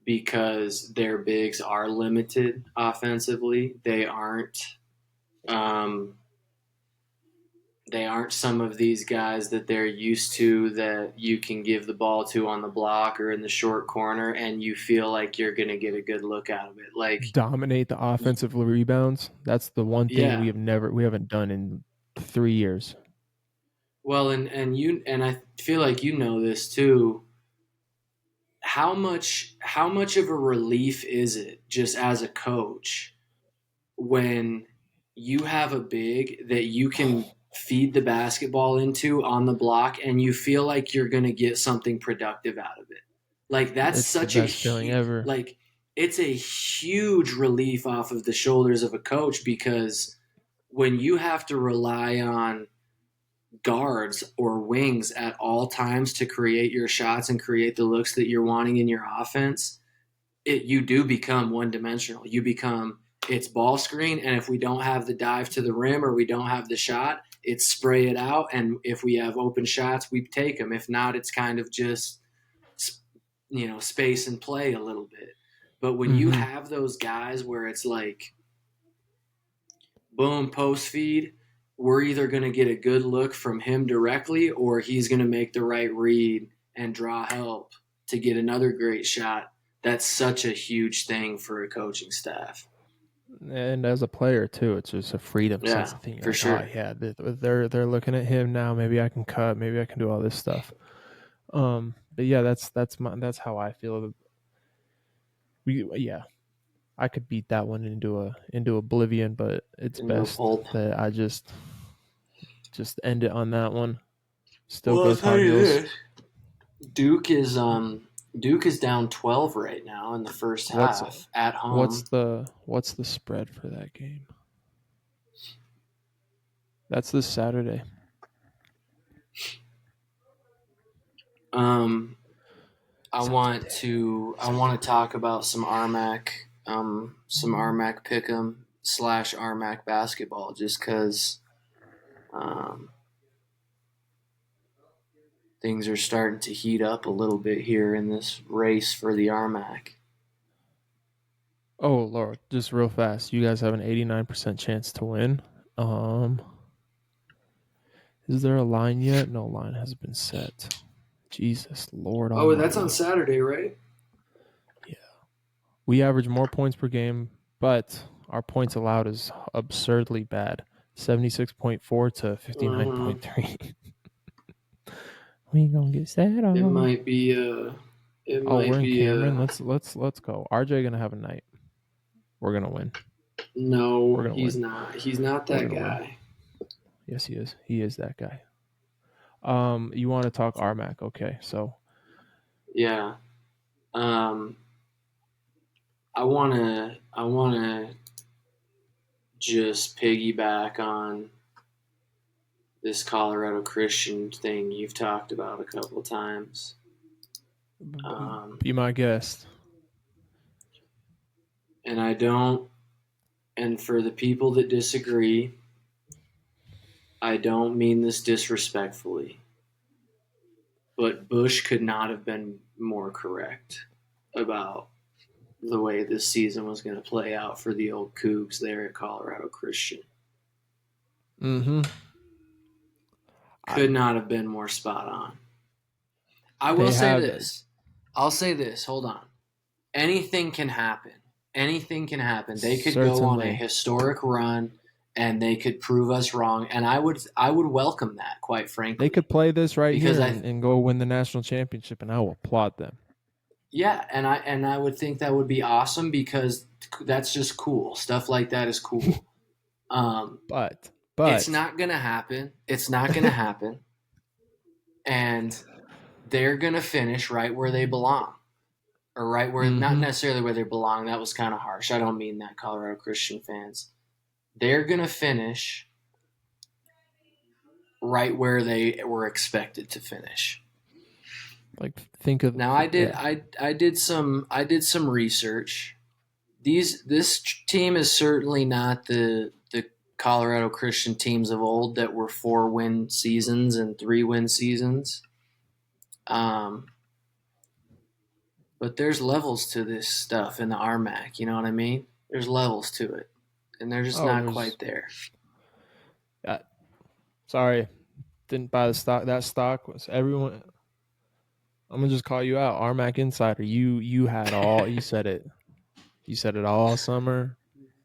because their bigs are limited offensively. Um, they aren't some of these guys that they're used to that you can give the ball to on the block or in the short corner and you feel like you're going to get a good look out of it. Like, Dominate the offensive rebounds. That's the one thing yeah. we haven't done in 3 years. Well, and I feel like this too. How much of a relief is it just as a coach when you have a big that you can feed the basketball into on the block and you feel like you're going to get something productive out of it. Like, that's It's the such a best feeling ever. like, it's a huge relief off of the shoulders of a coach, because when you have to rely on guards or wings at all times to create your shots and create the looks that you're wanting in your offense, you do become one dimensional. You become it's ball screen, and if we don't have the dive to the rim or we don't have the shot, it's spray it out. And if we have open shots, we take them. If not, it's kind of just space and play a little bit. But when you have those guys where it's like boom, post feed, we're either going to get a good look from him directly or he's going to make the right read and draw help to get another great shot. That's such a huge thing for a coaching staff. And as a player too, it's just a freedom sense of thing. You're For like, sure. oh yeah, they're looking at him now. Maybe I can cut. Maybe I can do all this stuff. But yeah, that's how I feel. I could beat that one into oblivion, but it's best that I just end it on that one. Still well, go I'll tell Tar you Heels. this. Duke is down 12 right now in the first half at home. What's the spread for that game? That's this Saturday. I want to talk about some RMAC pick'em / RMAC basketball, just because things are starting to heat up a little bit here in this race for the RMAC. Oh Lord, just real fast. You guys have an 89% chance to win. Is there a line yet? No line has been set. Jesus Lord Almighty. Oh, that's on Saturday, right? Yeah. We average more points per game, but our points allowed is absurdly bad. 76.4 to 59.3. We gonna get set on. It might be we're in Cameron. Let's go. RJ gonna have a night. We're gonna win. No, he's not. He's not that guy. Win. Yes, he is. He is that guy. You want to talk RMAC? Okay, so yeah. I wanna just piggyback on this Colorado Christian thing you've talked about a couple of times. Be my guest. And for the people that disagree, I don't mean this disrespectfully, but Bush could not have been more correct about the way this season was going to play out for the old Cougs there at Colorado Christian. Could not have been more spot on. I'll say this. Hold on. Anything can happen. Anything can happen. They could go on a historic run and they could prove us wrong. And I would welcome that, quite frankly. They could play this here and go win the national championship, and I will applaud them. Yeah, and I would think that would be awesome because that's just cool. Stuff like that is cool. But it's not gonna happen. It's not gonna happen. And they're gonna finish right where they belong. Or right where not necessarily where they belong. That was kind of harsh. I don't mean that, Colorado Christian fans. They're gonna finish right where they were expected to finish. Like, think of now. I did some research. This team is certainly not the Colorado Christian teams of old that were 4-win seasons and 3-win seasons. But there's levels to this stuff in the RMAC. You know what I mean? There's levels to it, and they're just not quite there. Sorry, didn't buy the stock. That stock was everyone. I'm gonna just call you out, RMAC Insider. You had all. You said it. You said it all summer.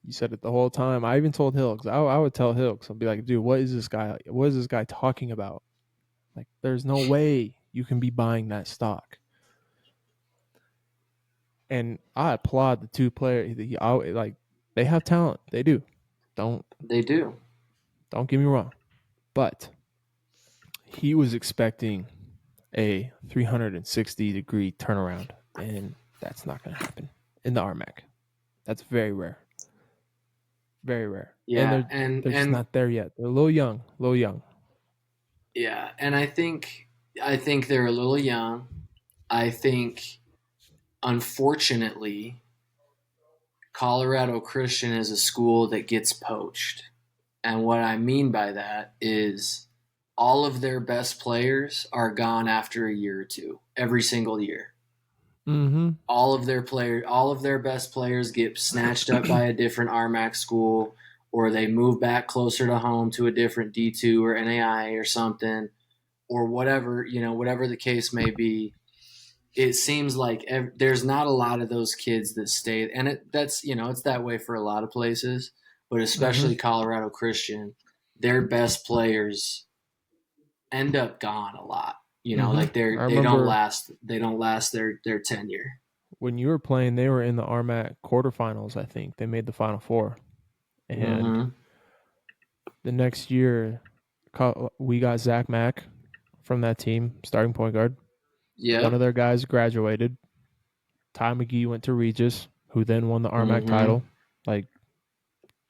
You said it the whole time. I even told Hill, because I would tell Hill, because I'll be like, dude, what is this guy talking about? Like, there's no way you can be buying that stock. And I applaud the two players. They have talent. They do. They do. Don't get me wrong. But he was expecting a 360-degree turnaround, and that's not going to happen in the RMAC. That's very rare. Very rare. Yeah, and they're just not there yet. They're a little young. Yeah, and I think they're a little young. I think, unfortunately, Colorado Christian is a school that gets poached. And what I mean by that is all of their best players are gone after a year or two, every single year. Mm-hmm. All of their best players get snatched up by a different RMAC school, or they move back closer to home to a different D2 or NAI or something, or whatever, whatever the case may be. It seems like there's not a lot of those kids that stay, and that's it's that way for a lot of places, but Mm-hmm. especially Colorado Christian. Their best players end up gone a lot. Mm-hmm. Like I they don't remember last. They don't last their tenure. when you were playing, they were in the RMAC quarterfinals. I think they made the Final Four, and Mm-hmm. the next year, we got Zach Mack from that team, starting point guard. One of Yep. their guys graduated. Ty McGee went to Regis, who then won the RMAC Mm-hmm. title. Like,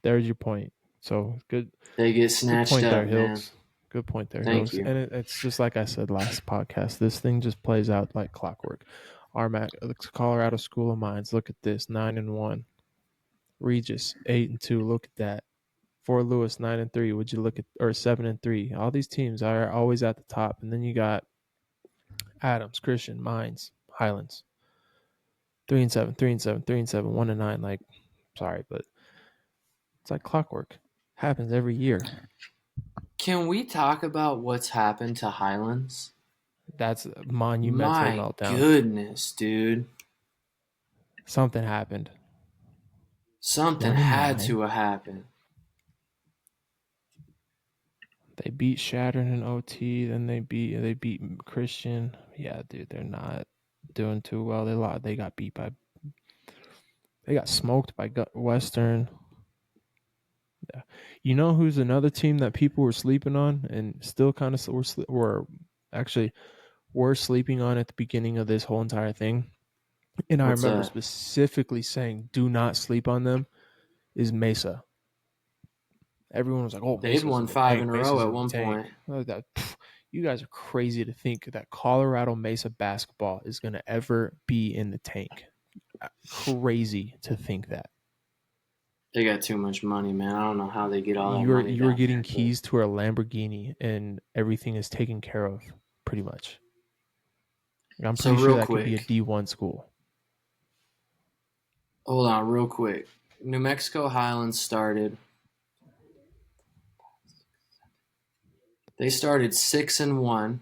there's your point. So good, They get good snatched point there, up, man. Hills. Good point there, Thank Hills. you. And it's just like I said last podcast. This thing just plays out like clockwork. RMAC, the Colorado School of Mines. Look at this, 9-1. Regis 8-2. Look at that. Fort Lewis 9-3. Would you look at, or 7-3? All these teams are always at the top, and then you got Adams, Christian, Mines, Highlands, 3-7, 3-7, 3-7, 1-9. Like, sorry, but it's like clockwork. Happens every year. Can we talk about what's happened to Highlands? That's a monumental My meltdown. goodness, dude. Something happened. Something One and had nine. to have happened. They beat Shattered in OT. Then they beat Christian. Yeah, dude, they're not doing too well. They got beat by. They got smoked by Western. Yeah. You know who's another team that people were sleeping on and still kind of were actually were sleeping on at the beginning of this whole entire thing? And I What's remember that? specifically saying, "Do not sleep on them." Is Mesa. Everyone was like, "Oh, They'd Mesa's won in the five in tank. a row Mesa's at in the one tank." point. You guys are crazy to think that Colorado Mesa basketball is going to ever be in the tank. Crazy to think that. They got too much money, man. I don't know how they get all that money You are down getting there, but keys to a Lamborghini and everything is taken care of pretty much. I'm so pretty sure real that could be a quick. D1 school. Hold on, real quick. New Mexico Highlands started. They started 6-1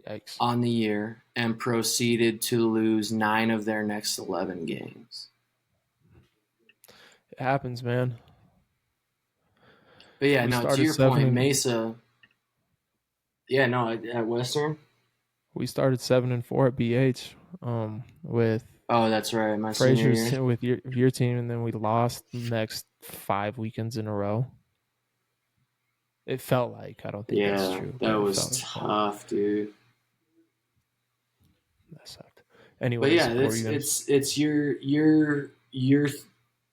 Yikes. on the year and proceeded to lose 9 of their next 11 games. It happens, man. But yeah, We no. To started your 7 point, and Mesa. Yeah, no. At Western. we started 7-4 at BH with Oh, that's right. My senior Frazier's year. team, with your team, and then we lost the next 5 weekends in a row. It felt like, I don't think that's Yeah, true, that but it was felt like that. tough, dude. That sucked. But Anyways, yeah, what were it's you gonna? it's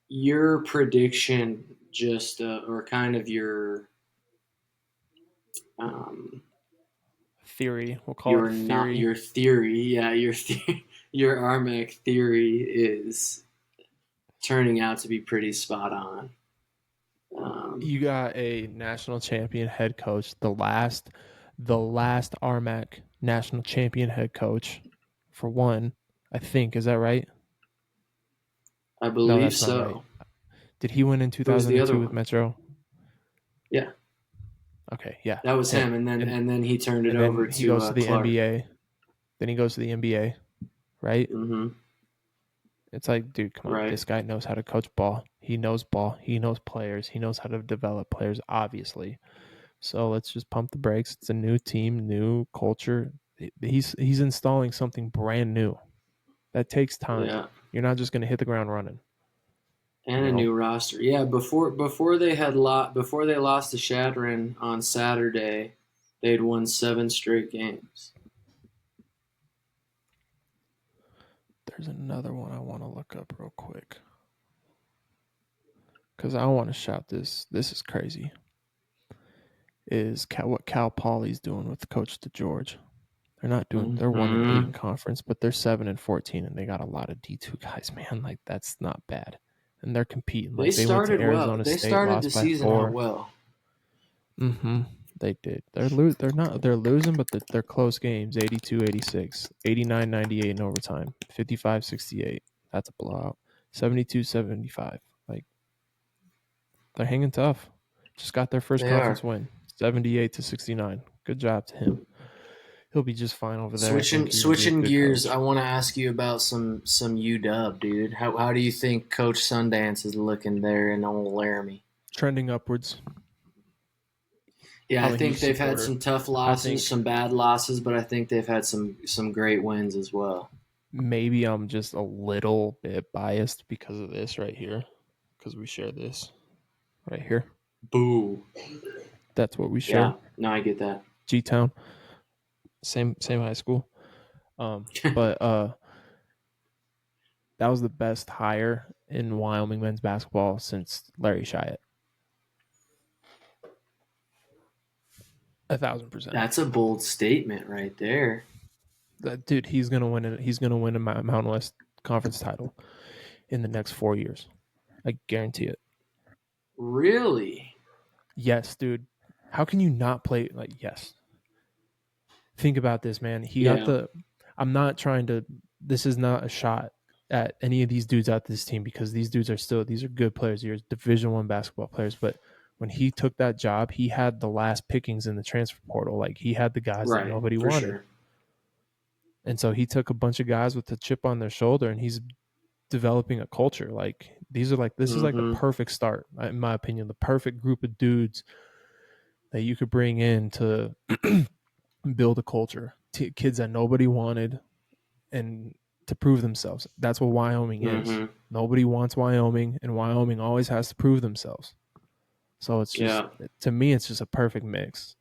your prediction, just or kind of um Theory. We'll call it your a not theory. your theory. Yeah, your RMAC theory is turning out to be pretty spot on. You got a national champion head coach, the last RMAC national champion head coach, for one. I think, is that right? I No, believe that's not right. so. Did he win in Who's the other 2002 with one? Metro? Yeah, Okay, yeah, that was him. him, and then And and then he turned it and then over he to goes to the Clark. NBA. Then he goes to the NBA, right? Mm-hmm. It's like, dude, come on. Right. This guy knows how to coach ball. He knows ball. He knows players. He knows how to develop players, obviously. So let's just pump the brakes. It's a new team, new culture. He's installing something brand new. That takes time. Yeah. You're not just going to hit the ground running, And you a know? new roster. Yeah, before they lost to Shadron on Saturday, they'd won 7 straight games. There's another one I want to look up real quick because I want to shout this. This is crazy. is what Cal Poly's doing with Coach DeGeorge. They're not doing. They're 1-8 in Mm-hmm. conference, but they're 7-14, and they got a lot of D2 guys. Man, like that's not bad, and they're competing. They Like they went to started well. Arizona They State, started lost the by season out 4. well. Mm-hmm. They did. They're not. They're losing, but they're close games. 82-86, 89-98 in overtime, 55-68. That's a blowout. 72-75. Like they're hanging tough. Just got their first They conference are. win, 78-69. Good job to him. He'll be just fine over there. I think he's gonna be a Switching good gears, I coach. want to ask you about some UW, dude. How do you think Coach Sundance is looking there in Old Laramie? Trending upwards. Yeah, I I'm a think huge they've had supporter. some tough I losses, think some bad losses, but I think they've had some great wins as well. maybe I'm just a little bit biased because of this right here, because we share this right here. Boo. That's what we Yeah, share. no, I get that. G Town, same high school. But that was the best hire in Wyoming men's basketball since Larry Shyatt. 1,000%. That's a bold statement right there. That dude, he's gonna win it. He's gonna win a Mountain West Conference title in the next 4 years. I guarantee it. Really? Yes, dude. How can you not play like yes? Think about this, man. He got Yeah. the. I'm not trying to. This is not a shot at any of these dudes out this team because these dudes are still. These are good players. These are Division I basketball players. But when he took that job, he had the last pickings in the transfer portal. Like he had the guys that Right, nobody for wanted, sure. and so he took a bunch of guys with the chip on their shoulder, and he's developing a culture. Like these are like this is like the Mm-hmm. perfect start, in my opinion. The perfect group of dudes that you could bring in to build a culture. Kids that nobody wanted and to prove themselves. That's what Wyoming is. Mm-hmm. Nobody wants Wyoming, and Wyoming always has to prove themselves. So it's just Yeah. to me, it's just a perfect mix.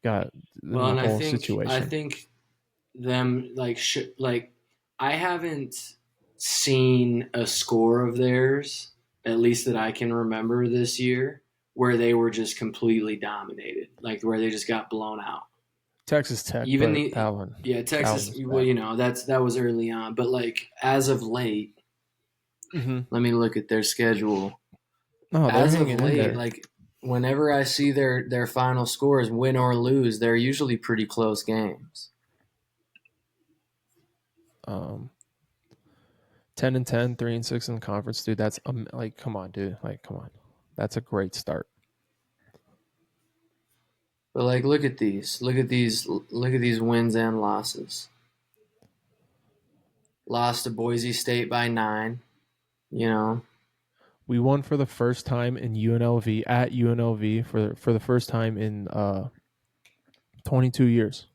Got in Well, the and whole I situation. think them like I haven't seen a score of theirs, at least that I can remember this year, where they were just completely dominated, like where they just got blown out. Texas Tech, Even but the yeah, that one Texas, was well, bad. that was early on, but like as of late, Mm-hmm. let me look at their schedule. No, they're As of hanging in late, there. like whenever I see their final scores, win or lose, they're usually pretty close games. Um, 10-10, 3-6 in the conference, dude. That's like, come on, dude. Like, come on. That's a great start. But like, look at these, look at these wins and losses. Lost to Boise State by 9. You know, We won for the first time in UNLV at UNLV for the first time in 22 years.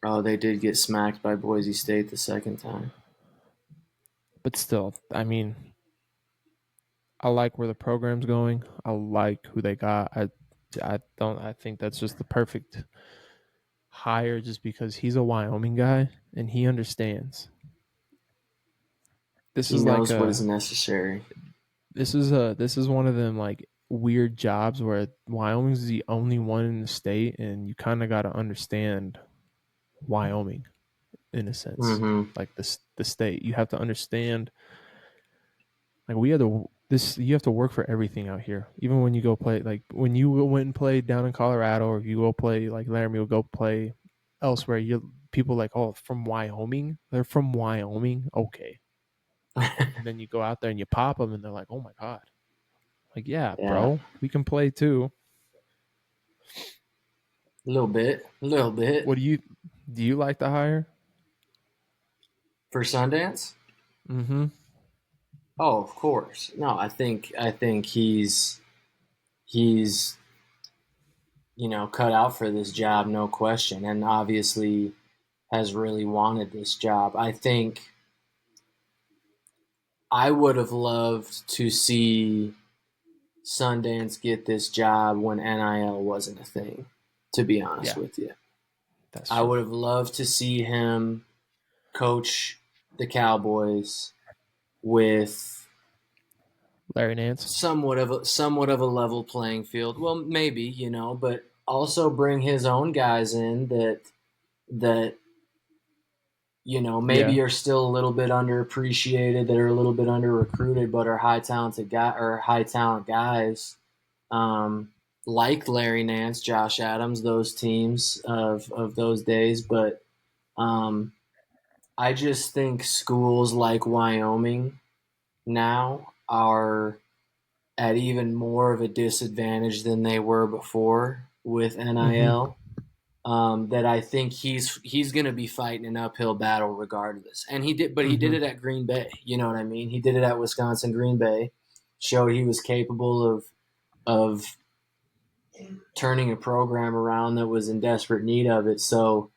oh, they did get smacked by Boise State the second time. But still, I mean, I like where the program's going. I like who they got. I don't. I think that's just the perfect hire, just because he's a Wyoming guy and he understands. This He is like knows what is a necessary. this is one of them like weird jobs where Wyoming's the only one in the state, and you kind of got to understand Wyoming in a sense, Mm-hmm. like the state. You have to understand. Like we had to this, you have to work for everything out here. Even when you go play, like when you went and played down in Colorado, or if you go play like Laramie will go play elsewhere, you people like, oh, from Wyoming, they're from Wyoming, okay. And then you go out there and you pop them, and they're like, oh my god, like yeah, Yeah, bro, we can play too. a little bit What do you like the hire? for Sundance. Mm-hmm. Oh, of course. No, I think he's cut out for this job, no question, and obviously has really wanted this job. I think I would have loved to see Sundance get this job when NIL wasn't a thing, to be honest Yeah, with you. that's I true. would have loved to see him coach the Cowboys with Larry Nance. somewhat of a level playing field. Well, maybe, but also bring his own guys in that Yeah. maybe are still a little bit underappreciated, that are a little bit under recruited, but are high talent guys, like Larry Nance, Josh Adams, those teams of those days. But um, I just think schools like Wyoming now are at even more of a disadvantage than they were before with Mm-hmm. NIL. That I think he's going to be fighting an uphill battle regardless. And he did Mm-hmm. it at Green Bay. You know what I mean? He did it at Wisconsin Green Bay, showed he was capable of turning a program around that was in desperate need of it. So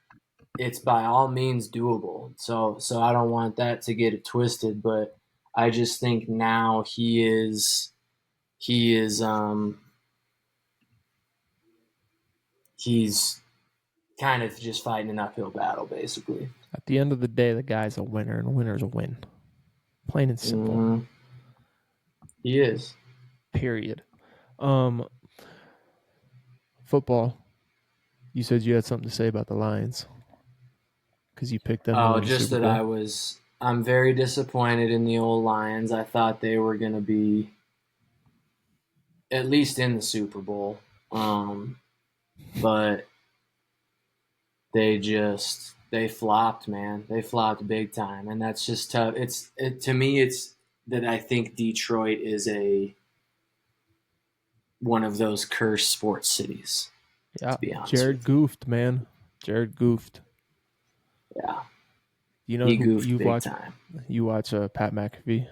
it's by all means doable. So I don't want that to get it twisted, but I just think now he is he's kind of just fighting an uphill battle basically. At the end of the day, the guy's a winner, and a winner's a win. Plain and simple. Mm-hmm. He is. Period. Um, football. You said you had something to say about the Lions because you picked them to Oh, win the just Super that Bowl. I'm very disappointed in the old Lions. I thought they were going to be at least in the Super Bowl. But they flopped, man. They flopped big time, and that's just tough. To me it's that I think Detroit is a one of those cursed sports cities, Yeah, to be honest Jared with you. goofed, man. Jared goofed. Yeah, You know he who goofed you've big watched? time. You watch Pat McAfee.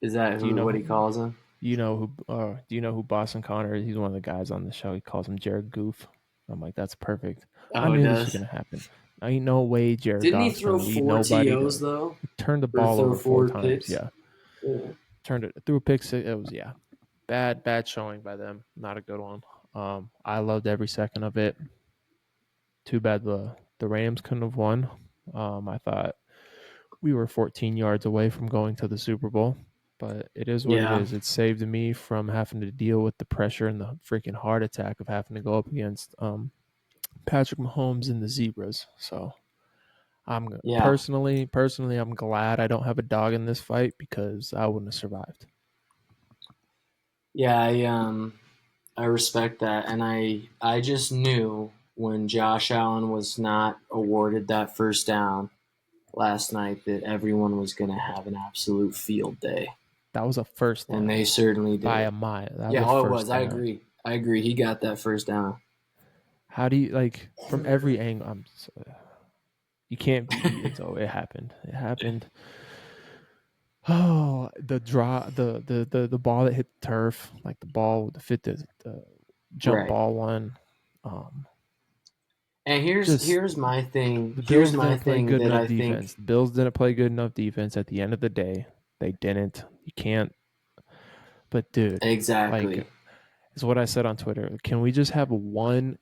Is that Do you who know what he who? calls him? You know who? Do you know who Boston Connor is? He's one of the guys on the show. He calls him Jared Goof. I'm like, that's perfect. I Oh, he knew this was does. gonna happen. Ain't no way Jared Didn't he Goff's throw gonna lead four nobody TOs to though, turn the or ball throw over four forward times. picks? Yeah, Yeah. turned it through a pick six. It was bad showing by them. Not a good one. I loved every second of it. Too bad the Rams couldn't have won. I thought we were 14 yards away from going to the Super Bowl, but it is what it Yeah. is. It saved me from having to deal with the pressure and the freaking heart attack of having to go up against Patrick Mahomes and the Zebras. So I'm Yeah. personally, I'm glad I don't have a dog in this fight because I wouldn't have survived. Yeah, I respect that, and I just knew when Josh Allen was not awarded that first down last night that everyone was going to have an absolute field day, That was a first and down they certainly by did. a mile. That was Yeah, a oh, it first was. I down. agree. I agree. He got that first down. How do you like from every angle? You can't be eaten. So it happened. It happened. Oh, the draw, the ball that hit the turf, like the ball that fit the jump Right. ball one. Um, And here's just here's my thing. the Here's Bills my didn't play thing good that enough I think defense. The Bills didn't play good enough defense at the end of the day. They didn't. You can't. But dude, like, exactly. is what I said on Twitter. Can we just have one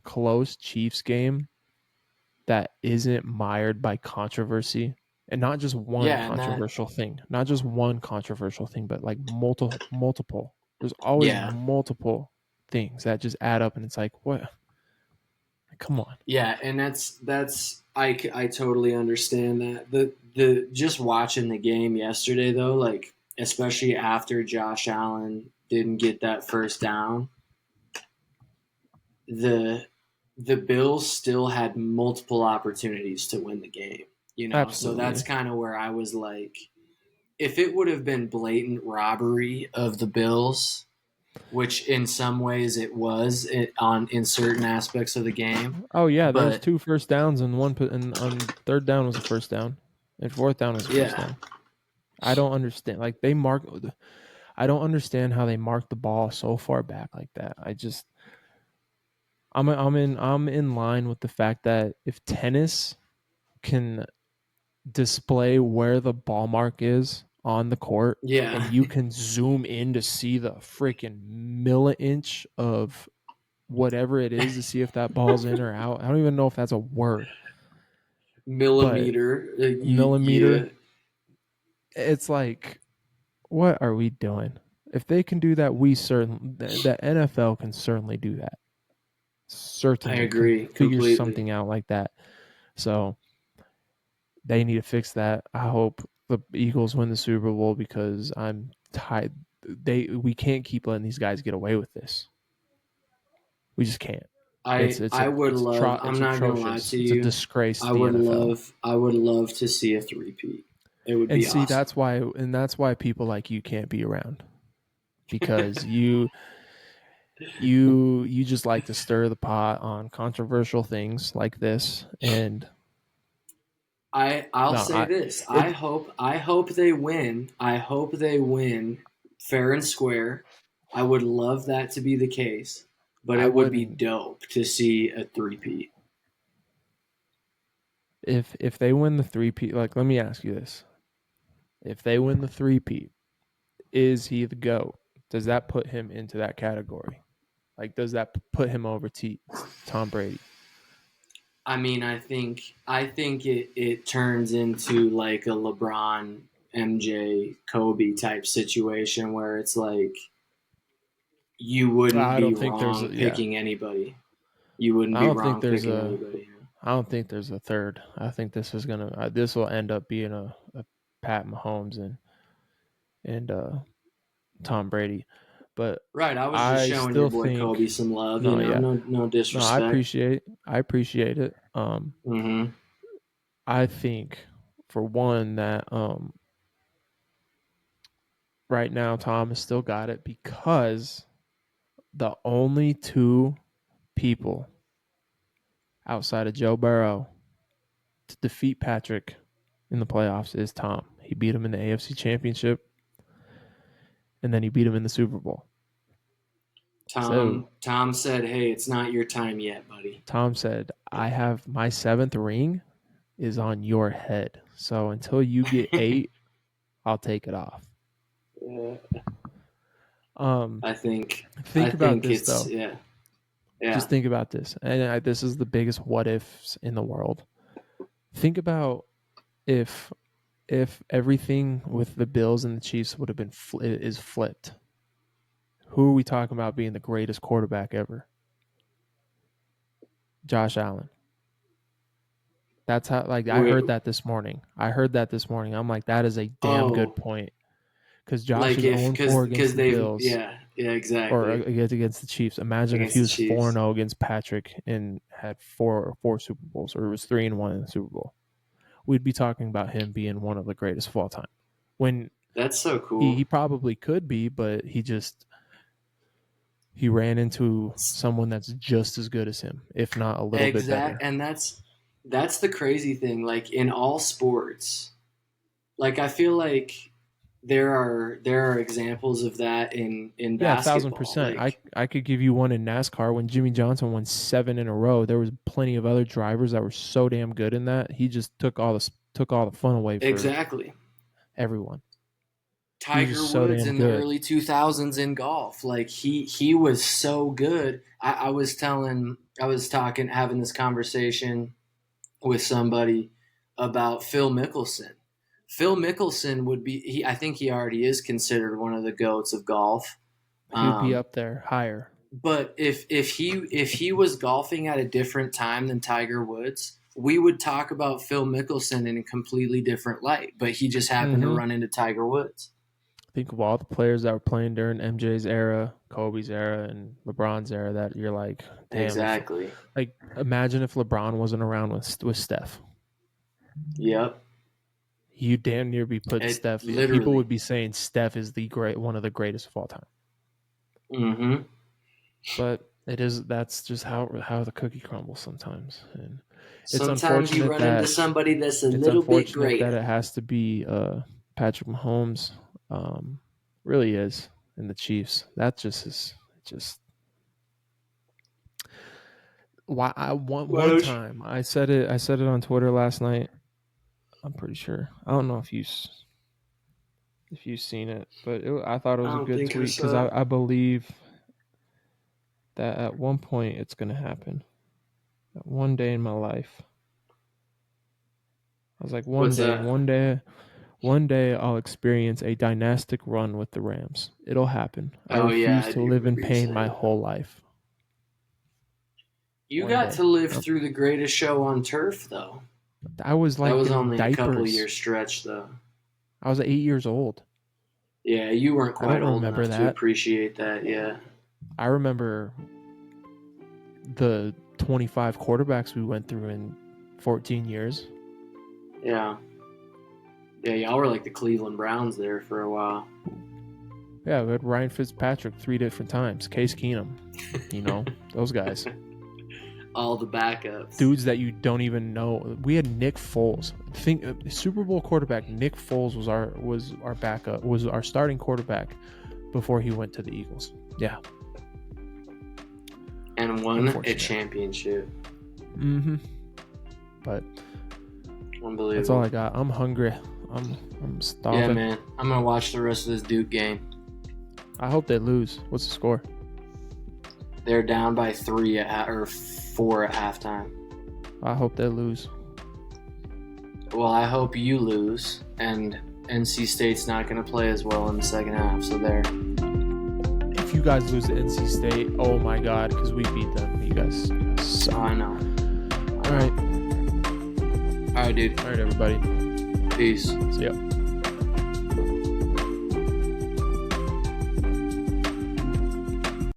close Chiefs game that isn't mired by controversy? And not just one Yeah, and that controversial thing, not just one controversial thing, but like multiple. There's always yeah. multiple things that just add up, and it's like, what? Come on. Yeah, and I totally understand that. The just watching the game yesterday though, like especially after Josh Allen didn't get that first down, the the Bills still had multiple opportunities to win the game, So that's Absolutely. kind of where I was like, if it would have been blatant robbery of the Bills, which in some ways it was in certain aspects of the game, Oh yeah, there was but two first downs and and on third down was a first down, and fourth down was a first yeah, down. I don't understand. Like they mark, I don't understand how they mark the ball so far back like that. I'm in line with the fact that if tennis can display where the ball mark is on the court and yeah. you can zoom in to see the freaking milli-inch of whatever it is to see if that ball's in or out. I don't even know if that's a word, but Millimeter. millimeter. it's like, what are we doing? If they can do that, the NFL can certainly do that. I Certainly can agree figure completely. something out like that. So they need to fix that. I hope the Eagles win the Super Bowl because I'm tired. We can't keep letting these guys get away with this. We just can't. I would love. I'm it's not gonna lie atrocious. to It's a you. disgrace to the NFL. I would love to see a three-peat. It would And be see, awesome. that's why people like you can't be around, because you just like to stir the pot on controversial things like this. And I'll no, say this. it I hope they win. I hope they win fair and square. I would love that to be the case, but I it would be wouldn't. dope to see a three-peat. If they win the three-peat, like, let me ask you this: if they win the three-peat, is he the GOAT? Does that put him into that category? Like, does that put him over Tom Brady? I mean, I think it turns into like a LeBron, MJ, Kobe type situation where it's like you wouldn't I be don't think there's wrong a, yeah. picking anybody. You wouldn't I be don't think wrong there's picking a. anybody. I don't think there's a third. I think this will end up being a Pat Mahomes and Tom Brady. But Right. I was just I showing your still boy think Kobe some love. You no, know, yeah, no no. disrespect. I appreciate it. Mm-hmm. I think for one that right now Tom has still got it because the only two people outside of Joe Burrow to defeat Patrick in the playoffs is Tom. He beat him in the AFC Championship, and then he beat him in the Super Bowl. So Tom said, "Hey, it's not your time yet, buddy." Tom said, "I have my seventh ring is on your head. So until you get eight, I'll take it off." uh, Um, I think about think this it's though. Just yeah. think about this, and this is the biggest what ifs in the world. Think about if everything with the Bills and the Chiefs would have been is flipped. Who are we talking about being the greatest quarterback ever? Josh Allen. That's how. Like, I heard We that this morning. I'm like, that is a damn good oh, point because Josh like is if 0-4 against because the they've Bills or exactly against the Chiefs. Imagine if he against the was four Chiefs. and 0 against Patrick and had four Super Bowls, or it was 3-1 in the Super Bowl. We'd be talking about him being one of the greatest of all time. When That's so he cool. probably could be, but he ran into someone that's just as good as him, if not a little bit better. And that's the crazy thing. Like in all sports, like I feel like there are examples of that in Yeah, basketball. 1,000%. Like I could give you one in NASCAR when Jimmy Johnson won 7 in a row. There was plenty of other drivers that were so damn good in that. He just took all the fun away for exactly. everyone. He was Tiger just so Woods damn in the good. early 2000s in golf. Like he was so good. I was talking having this conversation with somebody about Phil Mickelson. Phil Mickelson would be I think he already is considered one of the goats of golf. He would be Um, up there higher. but if he was golfing at a different time than Tiger Woods, we would talk about Phil Mickelson in a completely different light. But he just happened to Mm-hmm. run into Tiger Woods. Think of all the players that were playing during MJ's era, Kobe's era, and LeBron's era. That you're like, damn, if Exactly. like imagine if LeBron wasn't around with Steph. Yep. You damn near be putting It Steph. People would literally. be saying Steph is one of the greatest of all time. Mm-hmm. But that's just how the cookie crumbles sometimes, and it's Sometimes you unfortunate run into that somebody that's a little bit it greater. has to be Patrick Mahomes. Really is in the Chiefs. That just why I Why one don't you? time I said it on Twitter last night. I'm pretty sure. I don't know if you've seen it, but I thought it I was a don't good think I tweet because saw. I believe that at one point it's going to happen. That one day in my life, I was like, What's that? One day I'll experience a dynastic run with the Rams. It'll happen. I Oh yeah, refuse I to do live in remember you pain my saying that. whole life. You One got day. to live through the greatest show on turf, though. I was That like was in only a couple diapers. year stretch, though. I was 8 years old. Yeah, you weren't I quite don't old remember enough to that. appreciate that. Yeah. I remember the 25 quarterbacks we went through in 14 years. Yeah. Yeah, y'all were like the Cleveland Browns there for a while. Yeah, we had Ryan Fitzpatrick 3 different times. Case Keenum, those guys. All the backups. Dudes that you don't even know. We had Nick Foles. Super Bowl quarterback Nick Foles was our backup, was our starting quarterback before he went to the Eagles. Yeah. And won a championship. Mm-hmm. But unbelievable. That's all I got. I'm hungry. I'm starving. Yeah, man. I'm gonna watch the rest of this Duke game. I hope they lose. What's the score? They're down by 3 or 4 at halftime. I hope they lose. Well, I hope you lose, and NC State's not going to play as well in the second half, so there. If you guys lose to NC State, oh my God, because we beat them. You guys suck. Oh, I know. All right. All right, dude. All right, everybody. Peace. See ya.